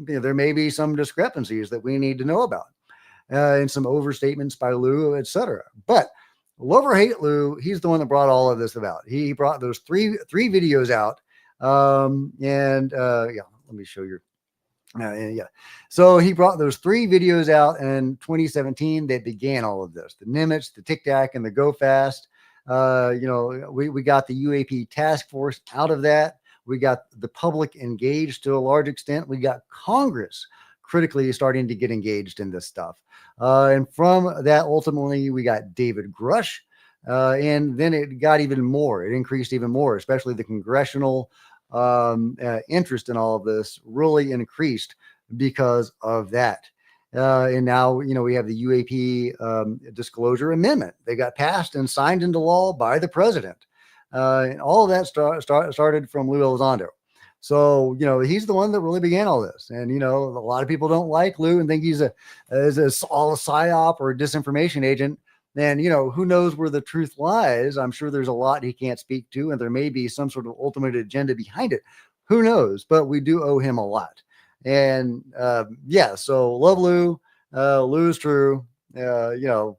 there may be some discrepancies that we need to know about and some overstatements by Lou, etc. But love or hate Lou, he's the one that brought all of this about. He brought those three videos out. Let me show you. So he brought those 3 videos out in 2017 that began all of this: the Nimitz, the Tic Tac, and the Go Fast. We got the UAP task force out of that. We got the public engaged to a large extent. We got Congress critically starting to get engaged in this stuff. And from that, ultimately, we got David Grush. And then it got even more. It increased even more, especially the congressional interest in all of this really increased because of that. And now, we have the UAP disclosure amendment. They got passed and signed into law by the president. And all of that started from Lou Elizondo. So, he's the one that really began all this. And, a lot of people don't like Lou and think he's all a psyop or a disinformation agent. And, who knows where the truth lies? I'm sure there's a lot he can't speak to, and there may be some sort of ultimate agenda behind it. Who knows? But we do owe him a lot. And so love Lou. Lou's true. Yeah,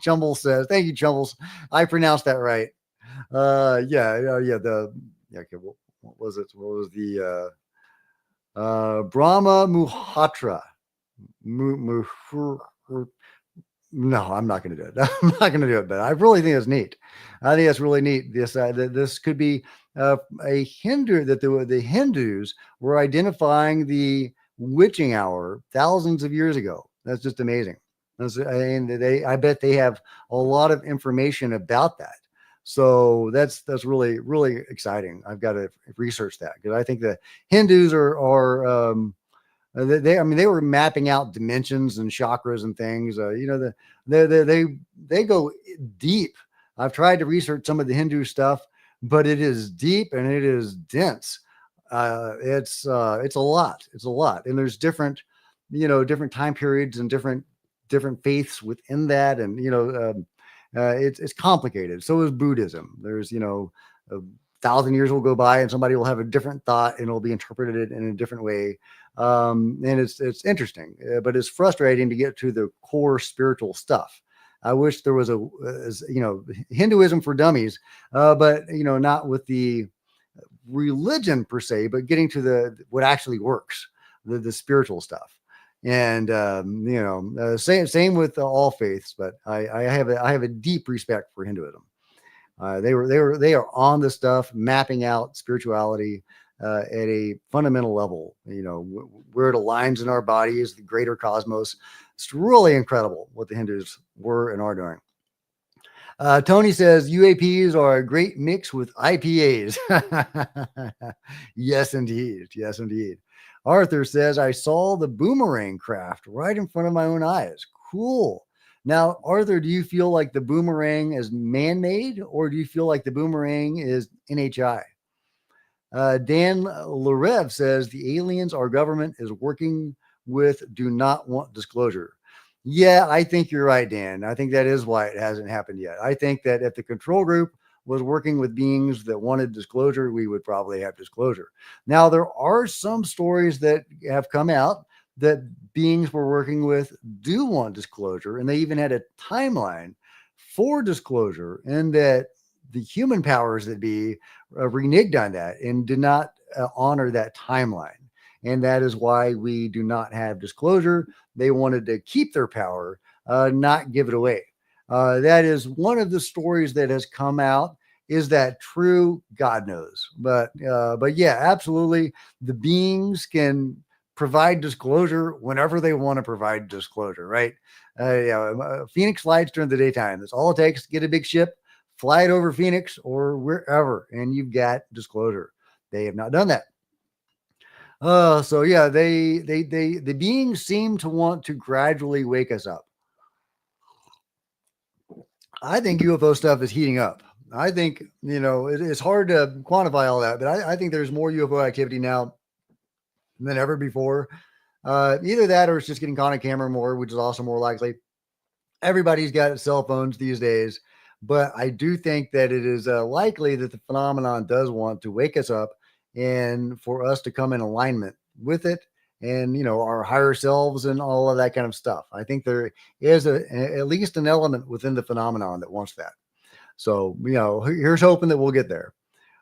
Chumbles says, thank you, Chumbles. I pronounced that right. Okay, what was it? What was the Brahma Muhatra? No, I'm not going to do it. I'm not going to do it, but I really think it's neat. I think it's really neat. This could be a Hindu, that the Hindus were identifying the witching hour thousands of years ago. That's just amazing. I bet they have a lot of information about that. So that's really, really exciting. I've got to research that, because I think the Hindus are they were mapping out dimensions and chakras and things. They go deep. I've tried to research some of the Hindu stuff, but it is deep and it is dense. It's a lot. It's a lot, and there's different time periods and different faiths within that, and it's complicated. So is Buddhism. There's 1,000 years will go by and somebody will have a different thought and it'll be interpreted in a different way. And it's interesting, but it's frustrating to get to the core spiritual stuff. I wish there was Hinduism for dummies, but not with the religion per se, but getting to what actually works, the spiritual stuff. And same with all faiths, but I have a deep respect for Hinduism. They are on the stuff, mapping out spirituality at a fundamental level. Where it aligns in our bodies, the greater cosmos. It's really incredible what the Hindus were and are doing. Tony says UAPs are a great mix with IPAs. Yes, indeed. Yes, indeed. Arthur says, I saw the boomerang craft right in front of my own eyes. Cool. Now, Arthur, do you feel like the boomerang is man-made, or do you feel like the boomerang is NHI? Dan Larev says the aliens our government is working with do not want disclosure. Yeah, I think you're right, Dan. I think that is why it hasn't happened yet. I think that if the control group was working with beings that wanted disclosure, we would probably have disclosure. Now, there are some stories that have come out that beings we're working with do want disclosure, and they even had a timeline for disclosure, and that the human powers that be reneged on that and did not honor that timeline. And that is why we do not have disclosure. They wanted to keep their power, not give it away. That is one of the stories that has come out. Is that true? God knows. But yeah, absolutely. The beings can provide disclosure whenever they want to provide disclosure, right? Phoenix flights during the daytime. That's all it takes to get a big ship, fly it over Phoenix or wherever, and you've got disclosure. They have not done that. So yeah, the beings seem to want to gradually wake us up. I think UFO stuff is heating up. I think, it's hard to quantify all that, but I think there's more UFO activity now than ever before. Either that or it's just getting caught on camera more, which is also more likely. Everybody's got cell phones these days, but I do think that it is likely that the phenomenon does want to wake us up and for us to come in alignment with it and, our higher selves and all of that kind of stuff. I think there is at least an element within the phenomenon that wants that. So, here's hoping that we'll get there.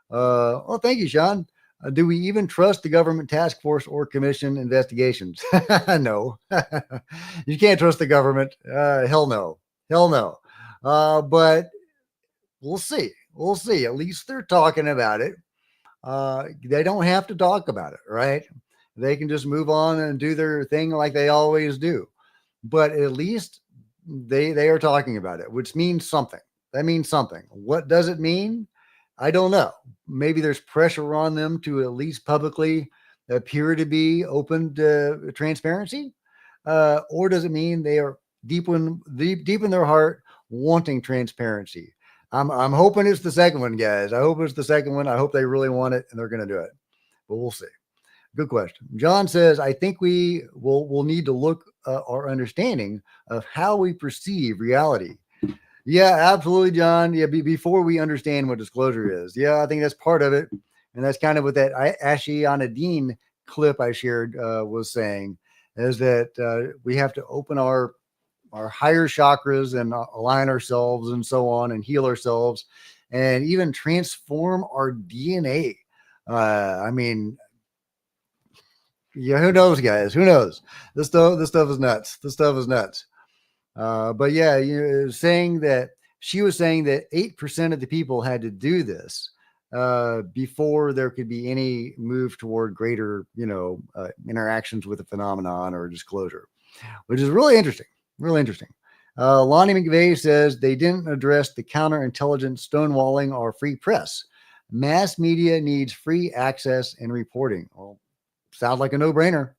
Well, thank you, Sean. Do we even trust the government task force or commission investigations? No, you can't trust the government. Hell no. But we'll see. We'll see. At least they're talking about it. They don't have to talk about it, right? They can just move on and do their thing like they always do. But at least they are talking about it, which means something. That means something. What does it mean? I don't know. Maybe there's pressure on them to at least publicly appear to be open to transparency, or does it mean they are deep in their heart wanting transparency? I'm hoping it's the second one, guys. I hope it's the second one. I hope they really want it and they're going to do it, but we'll see. Good question. John says, I think we'll need to look our understanding of how we perceive reality. Yeah, absolutely, John. Yeah, before we understand what disclosure is. Yeah, I think that's part of it. And that's kind of what that Ashiana clip I shared was saying, is that we have to open our higher chakras and align ourselves and so on and heal ourselves and even transform our DNA. I mean, yeah, who knows, guys? Who knows? This stuff is nuts. This stuff is nuts. But yeah, saying that she was saying that 8% of the people had to do this before there could be any move toward greater, interactions with the phenomenon or disclosure, which is really interesting. Really interesting. Lonnie McVeigh says they didn't address the counterintelligence stonewalling or free press. Mass media needs free access and reporting. Well, sounds like a no-brainer.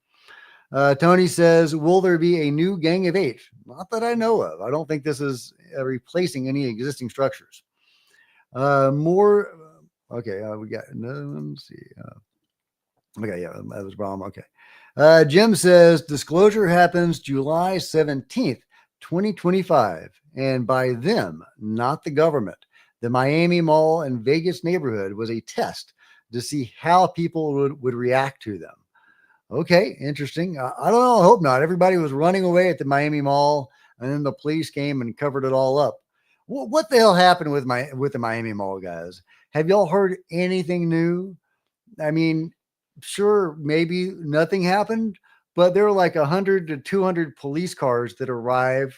Tony says, will there be a new Gang of Eight? Not that I know of. I don't think this is replacing any existing structures. More. Okay. We got, let's see. Okay. Yeah, that was wrong. Okay. Jim says, disclosure happens July 17th, 2025. And by them, not the government. The Miami Mall and Vegas neighborhood was a test to see how people would react to them. Okay, interesting. I don't know. I hope not. Everybody was running away at the Miami Mall, and then the police came and covered it all up. What the hell happened with the Miami Mall, guys? Have y'all heard anything new? I mean, sure, maybe nothing happened, but there were like 100 to 200 police cars that arrived.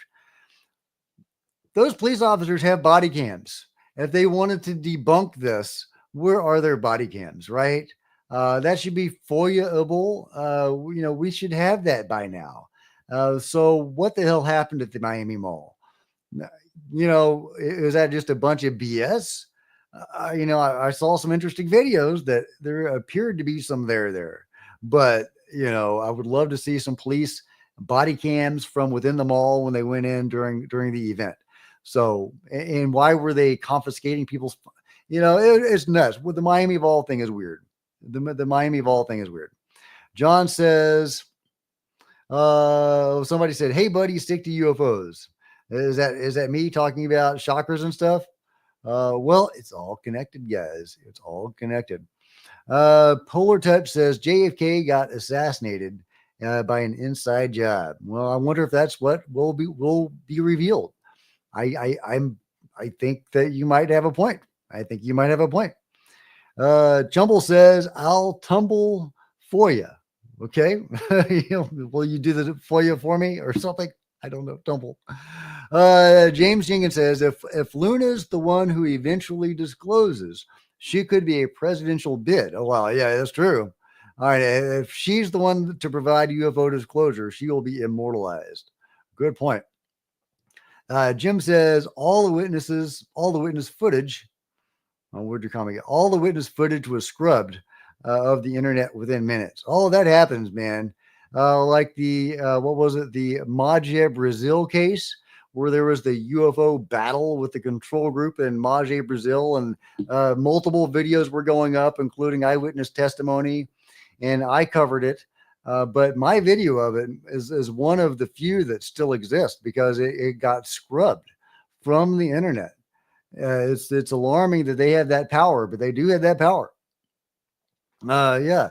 Those police officers have body cams. If they wanted to debunk this, where are their body cams, right? That should be FOIA-able. We should have that by now. So what the hell happened at the Miami Mall? Is that just a bunch of BS? I saw some interesting videos that there appeared to be some there, but I would love to see some police body cams from within the mall when they went in during the event. So, and why were they confiscating people's, it's nuts. Well, the Miami Mall thing is weird. The Miami Mall thing is weird. John says, somebody said, hey buddy, stick to UFOs. Is that me talking about chakras and stuff? Well, it's all connected, guys. It's all connected. Polar Touch says JFK got assassinated by an inside job. Well, I wonder if that's what will be revealed. I think that you might have a point. Jumble says, I'll tumble for you. Okay. Will you do the FOIA for me or something? I don't know. Tumble. James Jenkins says, if Luna's the one who eventually discloses, she could be a presidential bid. Oh, wow. Yeah, that's true. All right. If she's the one to provide UFO disclosure, she will be immortalized. Good point. Jim says, all the witness footage. Where'd you call me? All the witness footage was scrubbed of the internet within minutes. All that happens, man. Like the what was it? The Maje Brazil case, where there was the UFO battle with the control group in Maje Brazil, and multiple videos were going up, including eyewitness testimony, and I covered it. But my video of it is one of the few that still exist because it got scrubbed from the internet. It's alarming that they have that power, but they do have that power. Yeah.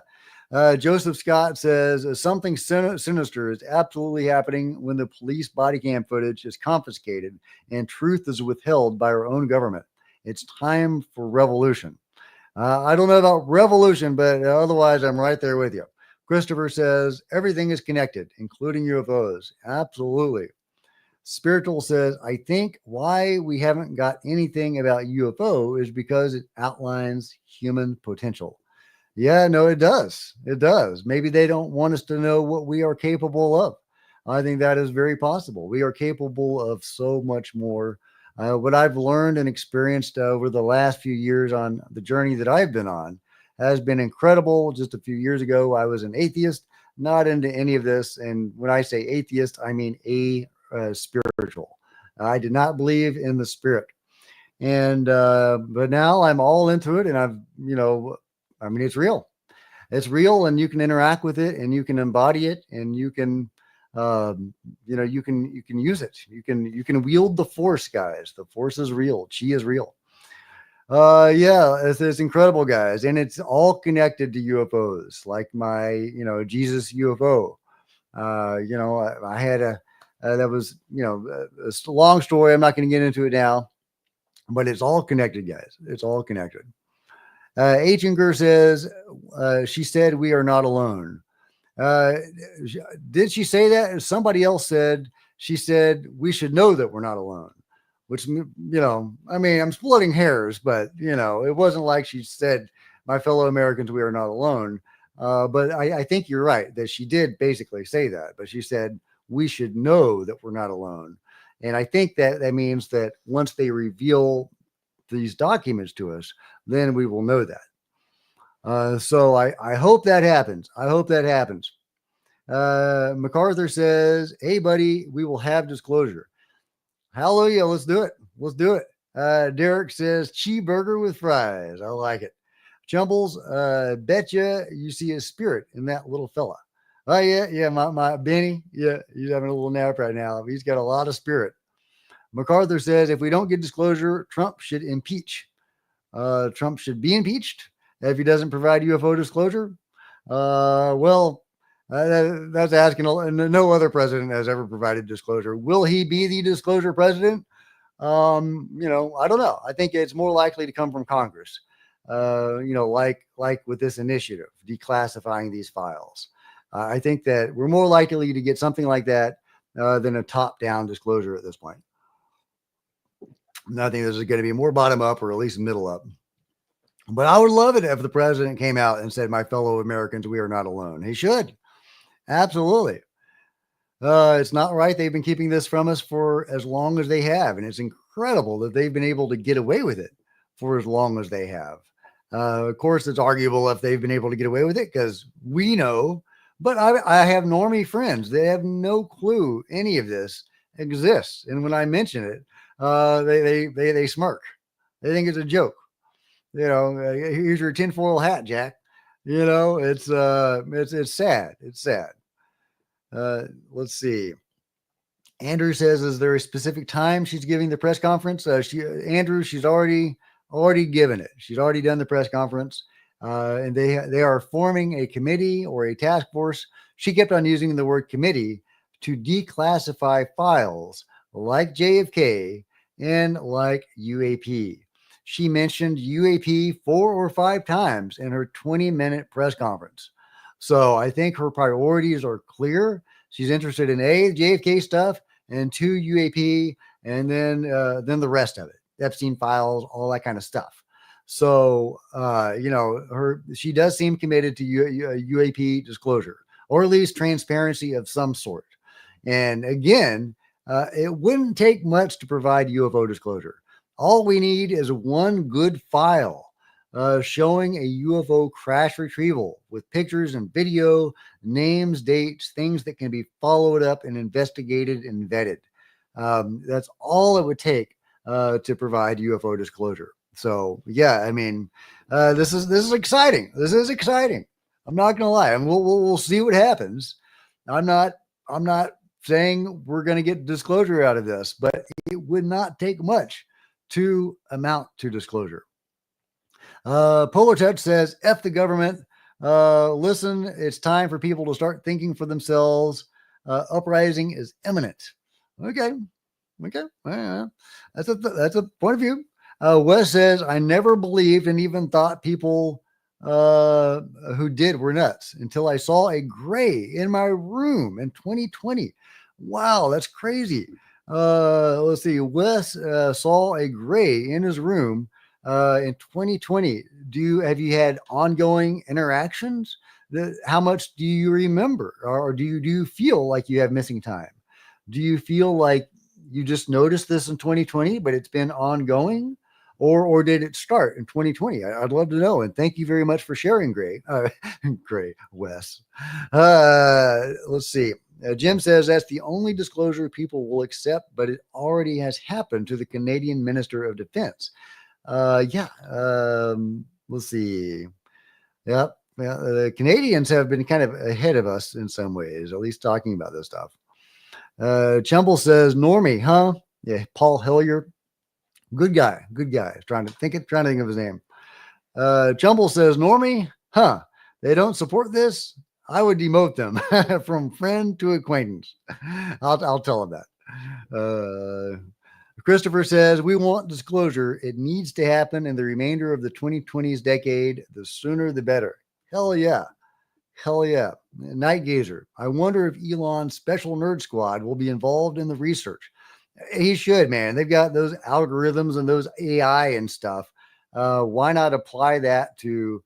Joseph Scott says something sinister is absolutely happening when the police body cam footage is confiscated and truth is withheld by our own government. It's time for revolution. I don't know about revolution, but otherwise I'm right there with you. Christopher says everything is connected, including UFOs. Absolutely. Spiritual says, I think why we haven't got anything about UFO is because it outlines human potential. Yeah, no, it does. It does. Maybe they don't want us to know what we are capable of. I think that is very possible. We are capable of so much more. What I've learned and experienced over the last few years on the journey that I've been on has been incredible. Just a few years ago, I was an atheist, not into any of this. And when I say atheist, I mean spiritual. I did not believe in the spirit. And but now I'm all into it, and I mean, it's real. It's real, and you can interact with it, and you can embody it, and you can, you can use it. You can wield the force, guys. The force is real. Chi is real. Yeah, it's incredible, guys, and it's all connected to UFOs, like my, Jesus UFO. I had that was, it's a long story. I'm not going to get into it now, but it's all connected, guys. It's all connected. Achinger says, she said, we are not alone. Uh, did she say that? Somebody else said, she said, we should know that we're not alone, which, I mean, I'm splitting hairs, but, it wasn't like she said, my fellow Americans, we are not alone. But I think you're right that she did basically say that, but she said, we should know that we're not alone. And I think that means that once they reveal these documents to us, then we will know that. So I hope that happens. I hope that happens. MacArthur says, hey, buddy, we will have disclosure. Hallelujah. Let's do it. Let's do it. Derek says, cheeseburger with fries. I like it. Jumbles, betcha you see a spirit in that little fella. Oh, yeah. My Benny. Yeah, he's having a little nap right now. He's got a lot of spirit. MacArthur says, if we don't get disclosure, Trump should impeach. Trump should be impeached if he doesn't provide UFO disclosure. That's asking. No other president has ever provided disclosure. Will he be the disclosure president? I don't know. I think it's more likely to come from Congress. Like with this initiative, declassifying these files. I think that we're more likely to get something like that than a top-down disclosure at this point. I think this is going to be more bottom up, or at least middle up. But I would love it if the president came out and said, my fellow Americans, we are not alone. He should. Absolutely. It's not right. They've been keeping this from us for as long as they have. And it's incredible that they've been able to get away with it for as long as they have. Of course, it's arguable if they've been able to get away with it, because we know, but I have normie friends. They have no clue any of this exists. And when I mention it, they smirk. They think it's a joke. Here's your tinfoil hat, Jack. It's sad. It's sad. Let's see. Andrew says, is there a specific time she's giving the press conference? She's already given it. She's already done the press conference. And they are forming a committee or a task force. She kept on using the word committee to declassify files like JFK and like UAP. She mentioned UAP 4 or 5 times in her 20-minute press conference. So I think her priorities are clear. She's interested in A, JFK stuff, and 2, UAP, and then the rest of it, Epstein files, all that kind of stuff. So, she does seem committed to UAP disclosure, or at least transparency of some sort. And again, it wouldn't take much to provide UFO disclosure. All we need is one good file showing a UFO crash retrieval with pictures and video, names, dates, things that can be followed up and investigated and vetted. That's all it would take to provide UFO disclosure. So yeah, I mean, this is exciting. This is exciting. I'm not gonna lie, and we'll see what happens. I'm not saying we're gonna get disclosure out of this, but it would not take much to amount to disclosure. Polar Touch says, F the government. Listen, it's time for people to start thinking for themselves. Uprising is imminent. Okay. That's a point of view. Wes says, I never believed and even thought people who did were nuts until I saw a gray in my room in 2020. Wow, that's crazy. Let's see. Wes saw a gray in his room in 2020. Have you had ongoing interactions? How much do you remember, or do you feel like you have missing time? Do you feel like you just noticed this in 2020, but it's been ongoing, or did it start in 2020? I'd love to know. And thank you very much for sharing, Gray. Gray, Wes. Let's see. Jim says that's the only disclosure people will accept, but it already has happened to the Canadian Minister of Defense. Yeah. Let's see. Yep. Yeah, the Canadians have been kind of ahead of us in some ways, at least talking about this stuff. Chumble says, Normie, huh? Yeah, Paul Hillier. Good guy. Good guy. Trying to think of his name. Chumble says, Normie, huh? They don't support this? I would demote them from friend to acquaintance. I'll tell him that. Christopher says, we want disclosure. It needs to happen in the remainder of the 2020s decade. The sooner, the better. Hell yeah. Hell yeah. Night Gazer. I wonder if Elon's special nerd squad will be involved in the research. He should, man. They've got those algorithms and those AI and stuff. Why not apply that to,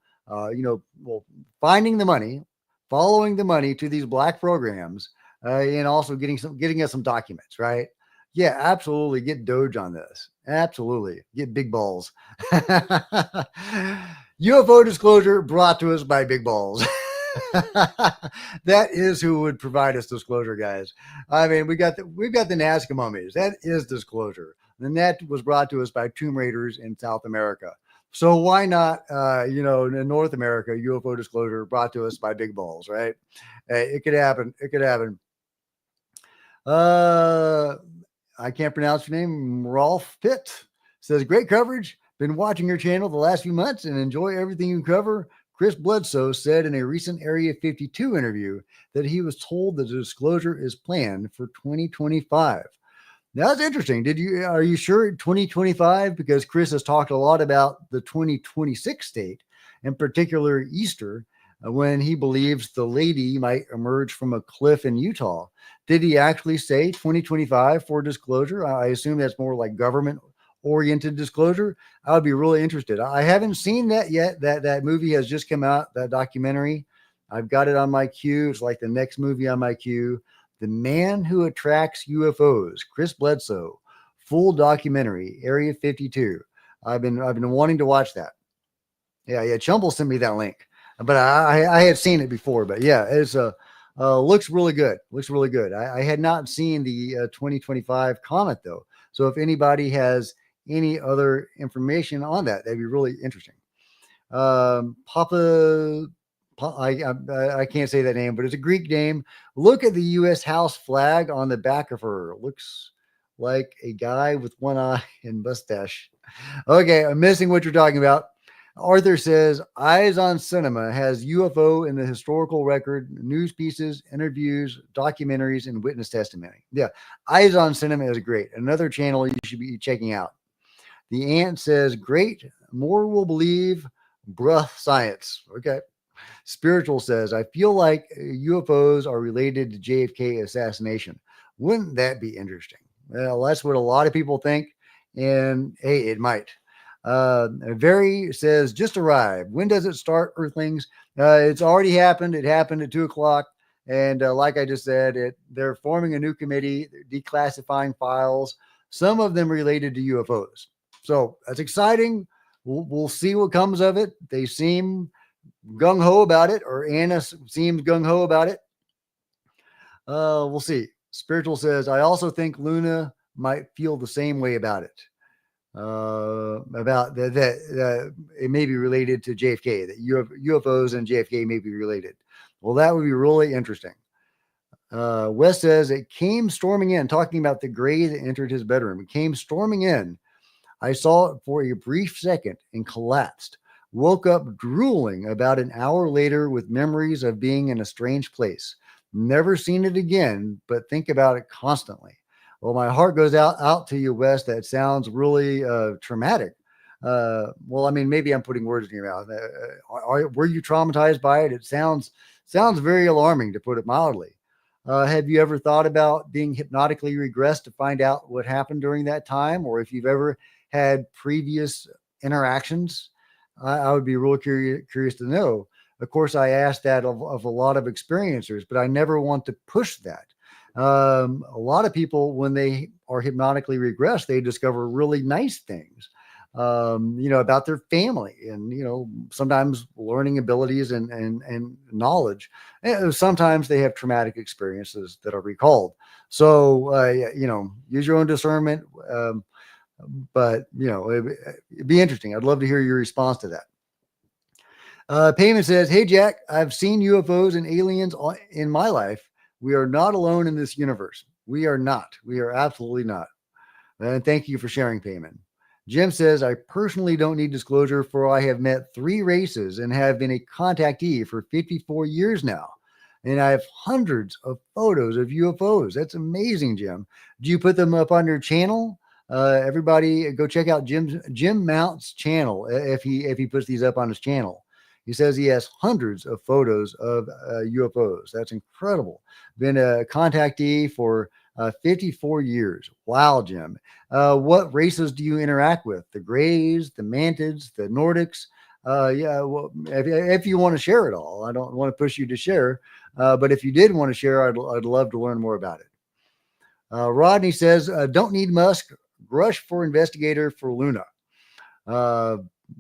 finding the money, following the money to these black programs, and also getting us some documents, right? Yeah, absolutely. Get Doge on this. Absolutely. Get big balls. UFO disclosure brought to us by Big Balls. That is who would provide us disclosure, guys. I mean, we've got the Nazca mummies. That is disclosure. And that was brought to us by Tomb Raiders in South America. So why not, in North America, UFO disclosure brought to us by Big Balls, right? It could happen. It could happen. I can't pronounce your name. Rolf Pitt says, great coverage. Been watching your channel the last few months and enjoy everything you cover. Chris Bledsoe said in a recent Area 52 interview that he was told that the disclosure is planned for 2025. That's interesting. Are you sure 2025? Because Chris has talked a lot about the 2026 date, in particular Easter, when he believes the lady might emerge from a cliff in Utah. Did he actually say 2025 for disclosure? I assume that's more like government oriented disclosure. I would be really interested. I haven't seen that yet. That movie has just come out, that documentary. I've got it on my queue. It's like the next movie on my queue. The Man Who Attracts UFOs, Chris Bledsoe, full documentary, Area 52. I've been wanting to watch that. Yeah. Chumble sent me that link, but I had seen it before. But yeah, it's looks really good. Looks really good. I had not seen the 2025 comment though. So if anybody has any other information on that, that'd be really interesting. I can't say that name, but it's a Greek name. Look at the U.S. House flag on the back of her. Looks like a guy with one eye and mustache. Okay, I'm missing what you're talking about. Arthur says, Eyes on Cinema has UFO in the historical record, news pieces, interviews, documentaries, and witness testimony. Yeah, Eyes on Cinema is great. Another channel you should be checking out. The Ant says, great. More will believe. Bruh, science. Okay. Spiritual says, I feel like UFOs are related to JFK assassination. Wouldn't that be interesting? Well, that's what a lot of people think. And hey, it might. Very says, just arrived. When does it start, Earthlings? It's already happened. It happened at 2:00. And like I just said, they're forming a new committee, declassifying files, some of them related to UFOs. So that's exciting. We'll see what comes of it. They seem gung-ho about it, or Anna seems gung-ho about it. We'll see. Spiritual says, I also think Luna might feel the same way about it. About that it may be related to JFK, that UFOs and JFK may be related. Well, that would be really interesting. Wes says, it came storming in, talking about the gray that entered his bedroom. It came storming in. I saw it for a brief second and collapsed. Woke up drooling about an hour later with memories of being in a strange place. Never seen it again, but think about it constantly. Well, my heart goes out to you, Wes. That sounds really traumatic. Well, I mean, maybe I'm putting words in your mouth. Were you traumatized by it? It sounds very alarming, to put it mildly. Have you ever thought about being hypnotically regressed to find out what happened during that time? Or if you've ever had previous interactions? I would be real curious to know. Of course, I asked that of a lot of experiencers, but I never want to push that. A lot of people, when they are hypnotically regressed, they discover really nice things. about their family and, sometimes learning abilities and knowledge. And sometimes they have traumatic experiences that are recalled. So, use your own discernment. But, it'd be interesting. I'd love to hear your response to that. Payment says, "Hey, Jack, I've seen UFOs and aliens in my life. We are not alone in this universe. We are not. We are absolutely not. And thank you for sharing, Payment." Jim says, "I personally don't need disclosure, for I have met 3 races and have been a contactee for 54 years now. And I have hundreds of photos of UFOs." That's amazing, Jim. Do you put them up on your channel? Everybody go check out Jim Mount's channel if he puts these up on his channel. He says he has hundreds of photos of UFOs. That's incredible. Been a contactee for 54 years. Wow, Jim. What races do you interact with? The Greys, the Mantids, the Nordics? Yeah, well, if you want to share it all, I don't want to push you to share. But if you did want to share, I'd love to learn more about it. Rodney says, "Don't need Musk. Grush for investigator for Luna."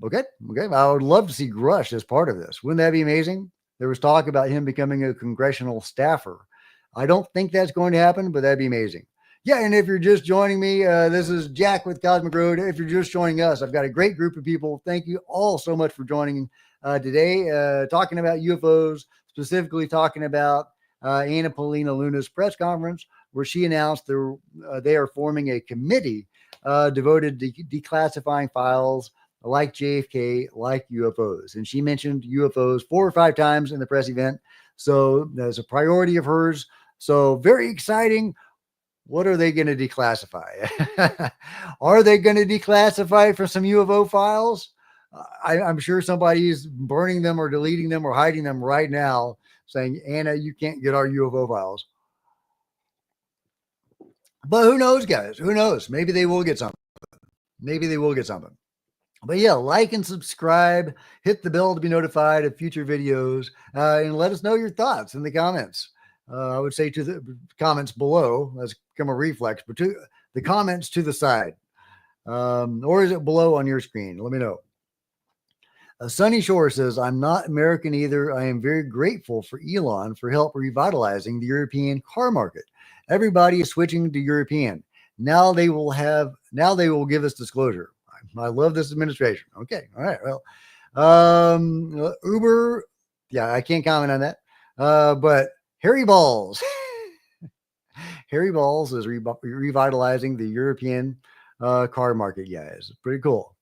Okay. I would love to see Grush as part of this. Wouldn't that be amazing? There was talk about him becoming a congressional staffer. I don't think that's going to happen, but that'd be amazing. Yeah, and if you're just joining me, this is Jack with Cosmic Road. If you're just joining us, I've got a great group of people. Thank you all so much for joining today, talking about UFOs, specifically talking about Anna Paulina Luna's press conference, where she announced they are forming a committee devoted to declassifying files like JFK, like UFOs. And she mentioned UFOs 4 or 5 times in the press event. So that's a priority of hers. So very exciting. What are they going to declassify? Are they going to declassify for some UFO files? I'm sure somebody's burning them or deleting them or hiding them right now, saying, "Anna, you can't get our UFO files." But who knows, guys? Who knows? Maybe they will get something. But yeah, like and subscribe, hit the bell to be notified of future videos, and let us know your thoughts in the comments. I would say to the comments below, that's become a reflex, but to the comments to the side. Or is it below on your screen? Let me know. Sunny Shore says, "I'm not American either. I am very grateful for Elon for help revitalizing the European car market. Everybody is switching to European. Now they will give us disclosure." I love this administration. Okay. All right. Well, Uber. Yeah, I can't comment on that. But Harry Balls. Harry Balls is revitalizing the European car market, guys. Pretty cool.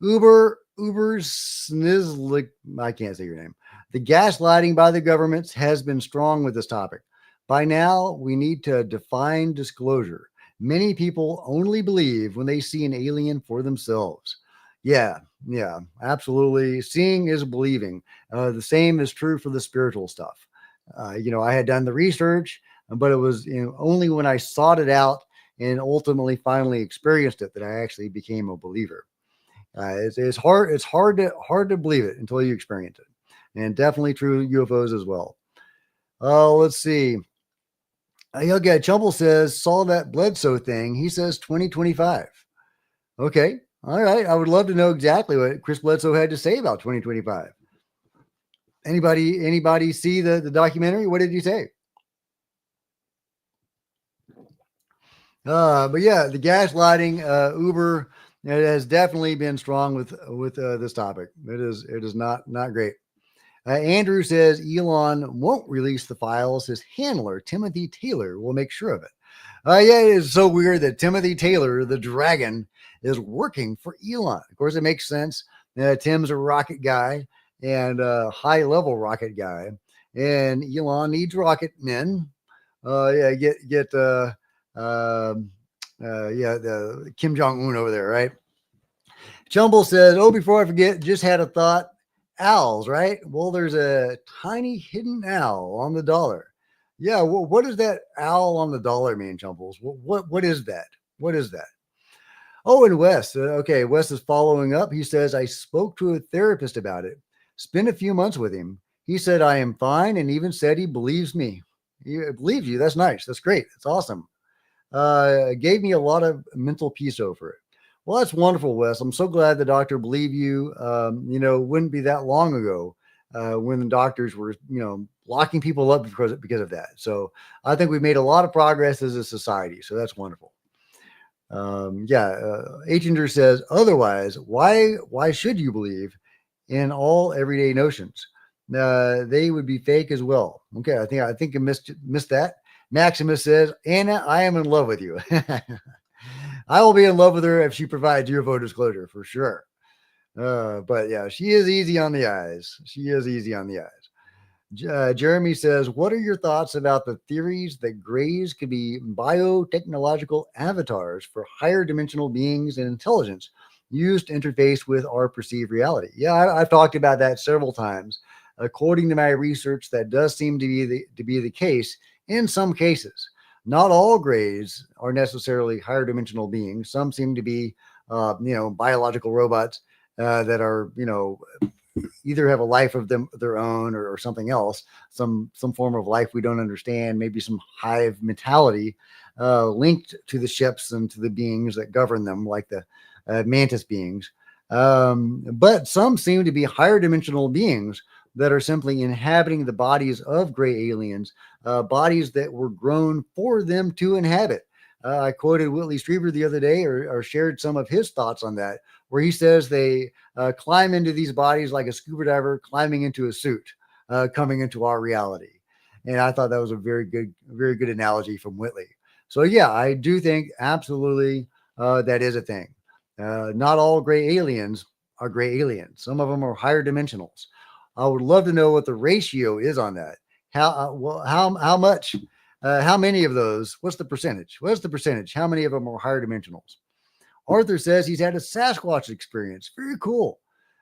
Uber Snizlik, I can't say your name. "The gaslighting by the governments has been strong with this topic. By now, we need to define disclosure. Many people only believe when they see an alien for themselves." Yeah, absolutely. Seeing is believing. The same is true for the spiritual stuff. I had done the research, but it was only when I sought it out and ultimately finally experienced it that I actually became a believer. It's hard to believe it until you experience it, and definitely true UFOs as well. Let's see. Okay, Chumble says, "Saw that Bledsoe thing." He says 2025. Okay, all right. I would love to know exactly what Chris Bledsoe had to say about 2025. Anybody see the documentary? What did he say? But yeah, the gaslighting, Uber, it has definitely been strong with this topic. It is not great. Andrew says Elon won't release the files. His handler, Timothy Taylor, will make sure of it. Yeah, it is so weird that Timothy Taylor, the dragon, is working for Elon. Of course, it makes sense. Tim's a rocket guy and a high-level rocket guy, and Elon needs rocket men. Get the Kim Jong-un over there, right? Jumble says, "Oh, before I forget, just had a thought. Owls, right? Well, there's a tiny hidden owl on the dollar." Yeah, well, what does that owl on the dollar mean, Jumbles? What is that? What is that? Oh, and Wes. Okay, Wes is following up. He says, "I spoke to a therapist about it. Spent a few months with him. He said I am fine and even said he believes me." He believes you. That's nice. That's great. That's awesome. Gave me a lot of mental peace over it. Well, that's wonderful, Wes. I'm so glad the doctor believed you. It wouldn't be that long ago when the doctors were, locking people up because of that. So I think we've made a lot of progress as a society. So that's wonderful. Achinger says, otherwise, why should you believe in all everyday notions? They would be fake as well. Okay, I think you missed that. Maximus says, Anna, I am in love with you. I will be in love with her if she provides UFO disclosure for sure. But yeah, she is easy on the eyes. She is easy on the eyes. Jeremy says, what are your thoughts about the theories that grays could be biotechnological avatars for higher dimensional beings and intelligence used to interface with our perceived reality? Yeah, I've talked about that several times. According to my research, that does seem to be the case in some cases. Not all grays are necessarily higher dimensional beings. Some seem to be, biological robots that are, either have a life of their own or something else, some form of life we don't understand, maybe some hive mentality linked to the ships and to the beings that govern them, like the mantis beings. But some seem to be higher dimensional beings that are simply inhabiting the bodies of gray aliens, bodies that were grown for them to inhabit. I quoted Whitley Strieber the other day or shared some of his thoughts on that, where he says they climb into these bodies like a scuba diver climbing into a suit, coming into our reality. And I thought that was a very good analogy from Whitley. So yeah, I do think absolutely that is a thing. Not all gray aliens are gray aliens. Some of them are higher dimensionals. I would love to know what the ratio is on that. How much? How many of those? What's the percentage? What's the percentage? How many of them are higher dimensionals? Arthur says he's had a Sasquatch experience. Very cool.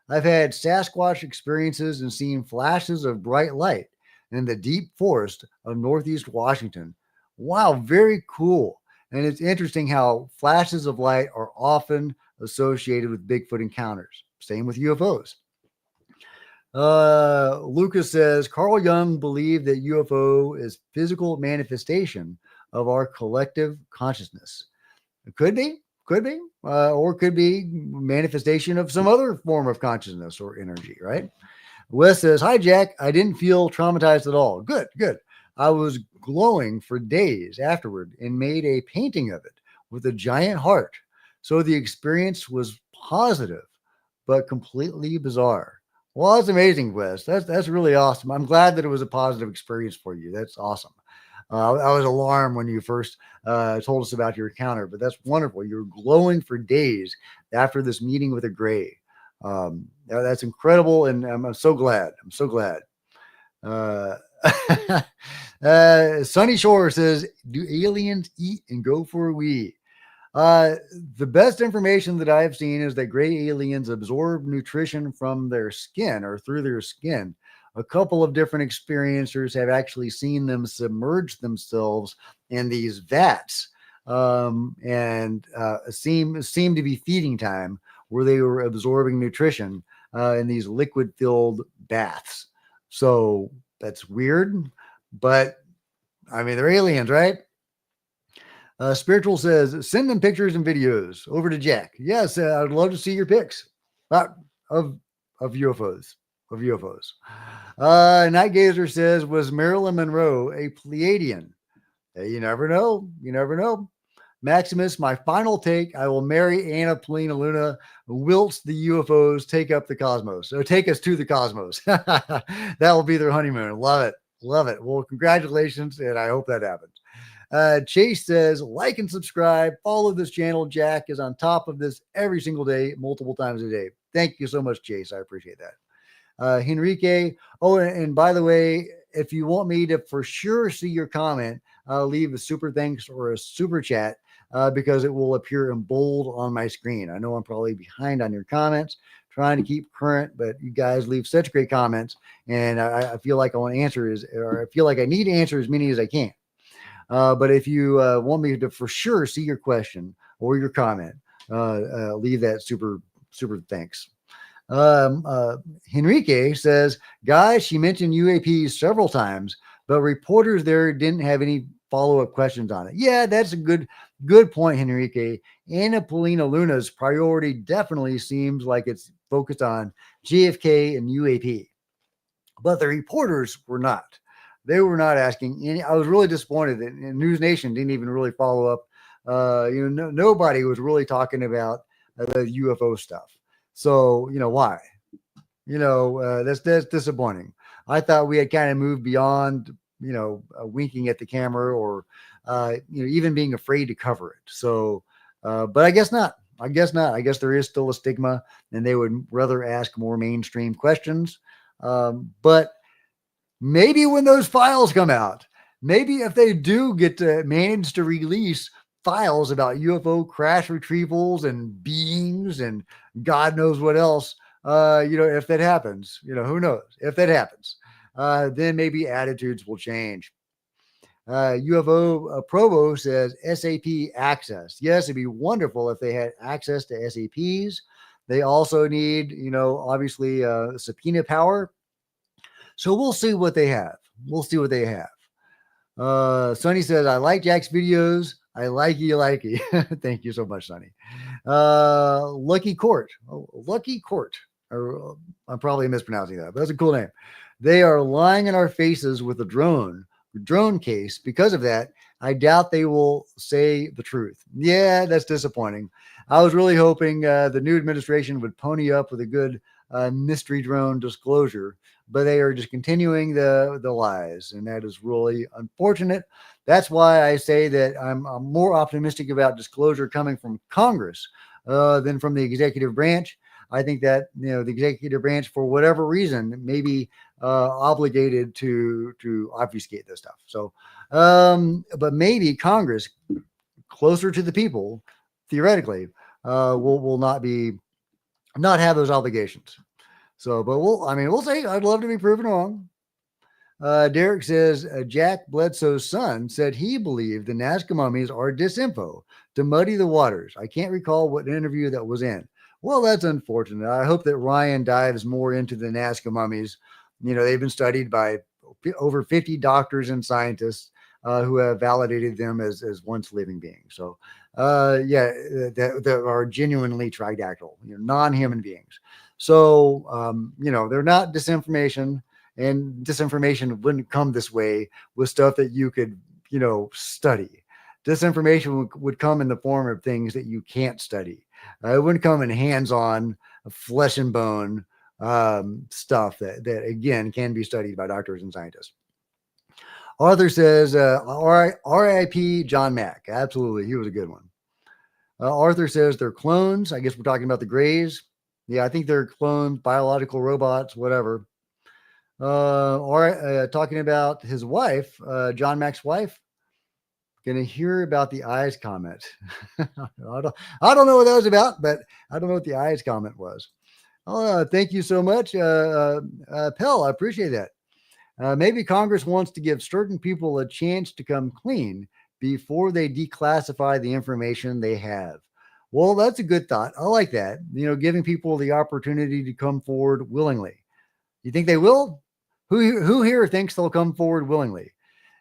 I've had Sasquatch experiences and seen flashes of bright light in the deep forest of Northeast Washington. Wow, very cool. And it's interesting how flashes of light are often associated with Bigfoot encounters. Same with UFOs. Lucas says Carl Jung believed that UFO is physical manifestation of our collective consciousness. It could be, or could be manifestation of some other form of consciousness or energy, right? Wes says, hi, Jack. I didn't feel traumatized at all. Good. I was glowing for days afterward and made a painting of it with a giant heart. So the experience was positive, but completely bizarre. Well, that's amazing, Wes. That's really awesome. I'm glad that it was a positive experience for you. That's awesome. I was alarmed when you first told us about your encounter, but that's wonderful. You're glowing for days after this meeting with a gray. That's incredible, and I'm so glad. I'm so glad. Sunny Shore says, do aliens eat and go for a wee? The best information that I've seen is that gray aliens absorb nutrition from their skin or through their skin. A couple of different experiencers have actually seen them submerge themselves in these vats and seem to be feeding time where they were absorbing nutrition in these liquid-filled baths. So that's weird, but I mean, they're aliens, right? Spiritual says, send them pictures and videos over to Jack. Yes, I'd love to see your pics of UFOs. Night Gazer says, was Marilyn Monroe a Pleiadian? You never know. Maximus, my final take, I will marry Anna Paulina Luna, whilst the UFOs take up the cosmos. So take us to the cosmos. That will be their honeymoon. Love it. Well, congratulations, and I hope that happens. Chase says, like and subscribe, follow this channel. Jack is on top of this every single day, multiple times a day. Thank you so much, Chase. I appreciate that. Henrique. Oh, and by the way, if you want me to for sure see your comment, leave a super thanks or a super chat because it will appear in bold on my screen. I know I'm probably behind on your comments, trying to keep current, but you guys leave such great comments, and I feel like I want to answer I feel like I need to answer as many as I can. But if you want me to for sure see your question or your comment, leave that super thanks. Henrique says, guys, she mentioned UAPs several times, but reporters there didn't have any follow-up questions on it. Yeah, that's a good point, Henrique. Anna Paulina Luna's priority definitely seems like it's focused on JFK and UAP, but the reporters were not. They were not asking any. I was really disappointed that News Nation didn't even really follow up. Nobody was really talking about the UFO stuff. So, why? That's disappointing. I thought we had kind of moved beyond, winking at the camera or, even being afraid to cover it. So, but I guess not. I guess not. I guess there is still a stigma, and they would rather ask more mainstream questions. But maybe when those files come out, maybe if they do get to manage to release files about UFO crash retrievals and beings and God knows what else, if that happens, who knows if that happens, then maybe attitudes will change. UFO Provo says SAP access. Yes, it'd be wonderful if they had access to SAPs. They also need, obviously subpoena power. So we'll see what they have. We'll see what they have. Sonny says, I like Jack's videos. I like you. Thank you so much, Sonny. Lucky Court. Lucky Court. I'm probably mispronouncing that, but that's a cool name. They are lying in our faces with a drone case. Because of that, I doubt they will say the truth. Yeah, that's disappointing. I was really hoping the new administration would pony up with a good mystery drone disclosure, but they are just continuing the lies, and that is really unfortunate. That's why I say that I'm more optimistic about disclosure coming from Congress than from the executive branch. I think that the executive branch, for whatever reason, may be obligated to obfuscate this stuff. So, but maybe Congress, closer to the people, theoretically, will not have those obligations. So, but we'll see. I'd love to be proven wrong. Derek says Jack Bledsoe's son said he believed the Nazca mummies are disinfo to muddy the waters. I can't recall what interview that was in. Well, that's unfortunate. I hope that Ryan dives more into the Nazca mummies. They've been studied by over 50 doctors and scientists who have validated them as once living beings. So, that are genuinely tridactyl, non-human beings. So, they're not disinformation, and disinformation wouldn't come this way with stuff that you could, study. Disinformation would come in the form of things that you can't study. It wouldn't come in hands-on, flesh and bone stuff that again can be studied by doctors and scientists. Arthur says, R.I.P. John Mack. Absolutely, he was a good one. Arthur says they're clones. I guess we're talking about the Greys. Yeah, I think they're clones, biological robots, whatever. Talking about his wife, John Mack's wife. Gonna hear about the eyes comment. I don't know what that was about, but I don't know what the eyes comment was. Thank you so much, Pell. I appreciate that. Maybe Congress wants to give certain people a chance to come clean before they declassify the information they have. Well, that's a good thought. I like that. Giving people the opportunity to come forward willingly. You think they will? Who here thinks they'll come forward willingly?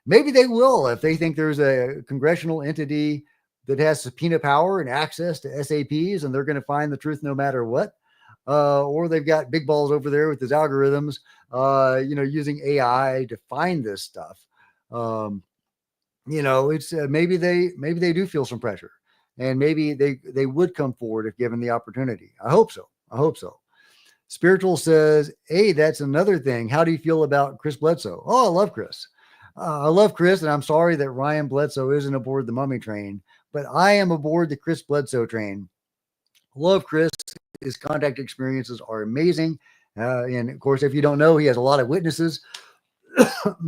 Maybe they will if they think there's a congressional entity that has subpoena power and access to SAPs, and they're going to find the truth no matter what. Or they've got big balls over there with his algorithms, using AI to find this stuff. It's maybe they do feel some pressure, and maybe they would come forward if given the opportunity. I hope so. Spiritual says, hey, that's another thing. How do you feel about Chris Bledsoe? Oh, I love Chris. And I'm sorry that Ryan Bledsoe isn't aboard the mummy train, but I am aboard the Chris Bledsoe train. Love Chris. His contact experiences are amazing. And of course, if you don't know, he has a lot of witnesses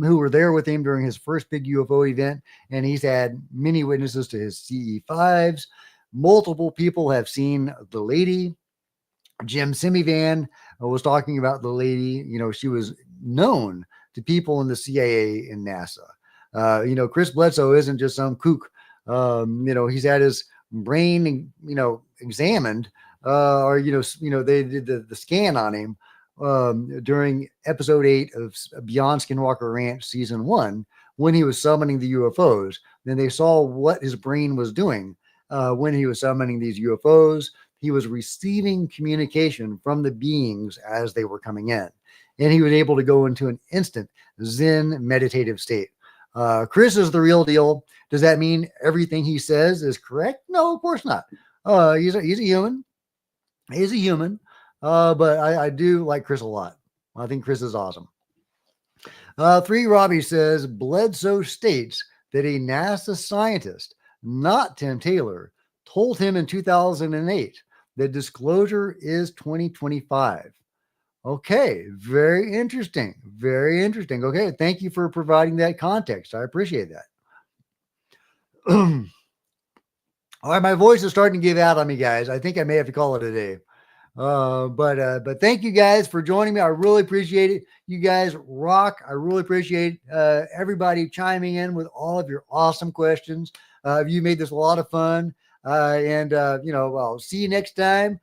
who were there with him during his first big UFO event. And he's had many witnesses to his CE5s. Multiple people have seen the lady. Jim Semivan was talking about the lady. She was known to people in the CIA and NASA. Chris Bledsoe isn't just some kook. He's had his brain, examined, or they did the scan on him during episode 8 of Beyond Skinwalker Ranch season 1 when he was summoning the UFOs. Then they saw what his brain was doing when he was summoning these UFOs. He was receiving communication from the beings as they were coming in, and he was able to go into an instant Zen meditative state. Chris is the real deal. Does that mean everything he says is correct? No, of course not. He's a human. He's a human. But I do like Chris a lot. I think Chris is awesome. 3 Robbie says Bledsoe states that a NASA scientist, not Tim Taylor, told him in 2008 that disclosure is 2025. Okay, very interesting. Very interesting. Okay, thank you for providing that context. I appreciate that. All right, my voice is starting to give out on me, guys. I think I may have to call it a day. But thank you guys for joining me. I really appreciate it. You guys rock. I really appreciate everybody chiming in with all of your awesome questions. You made this a lot of fun. I'll see you next time.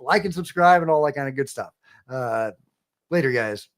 Like and subscribe and all that kind of good stuff. Later, guys.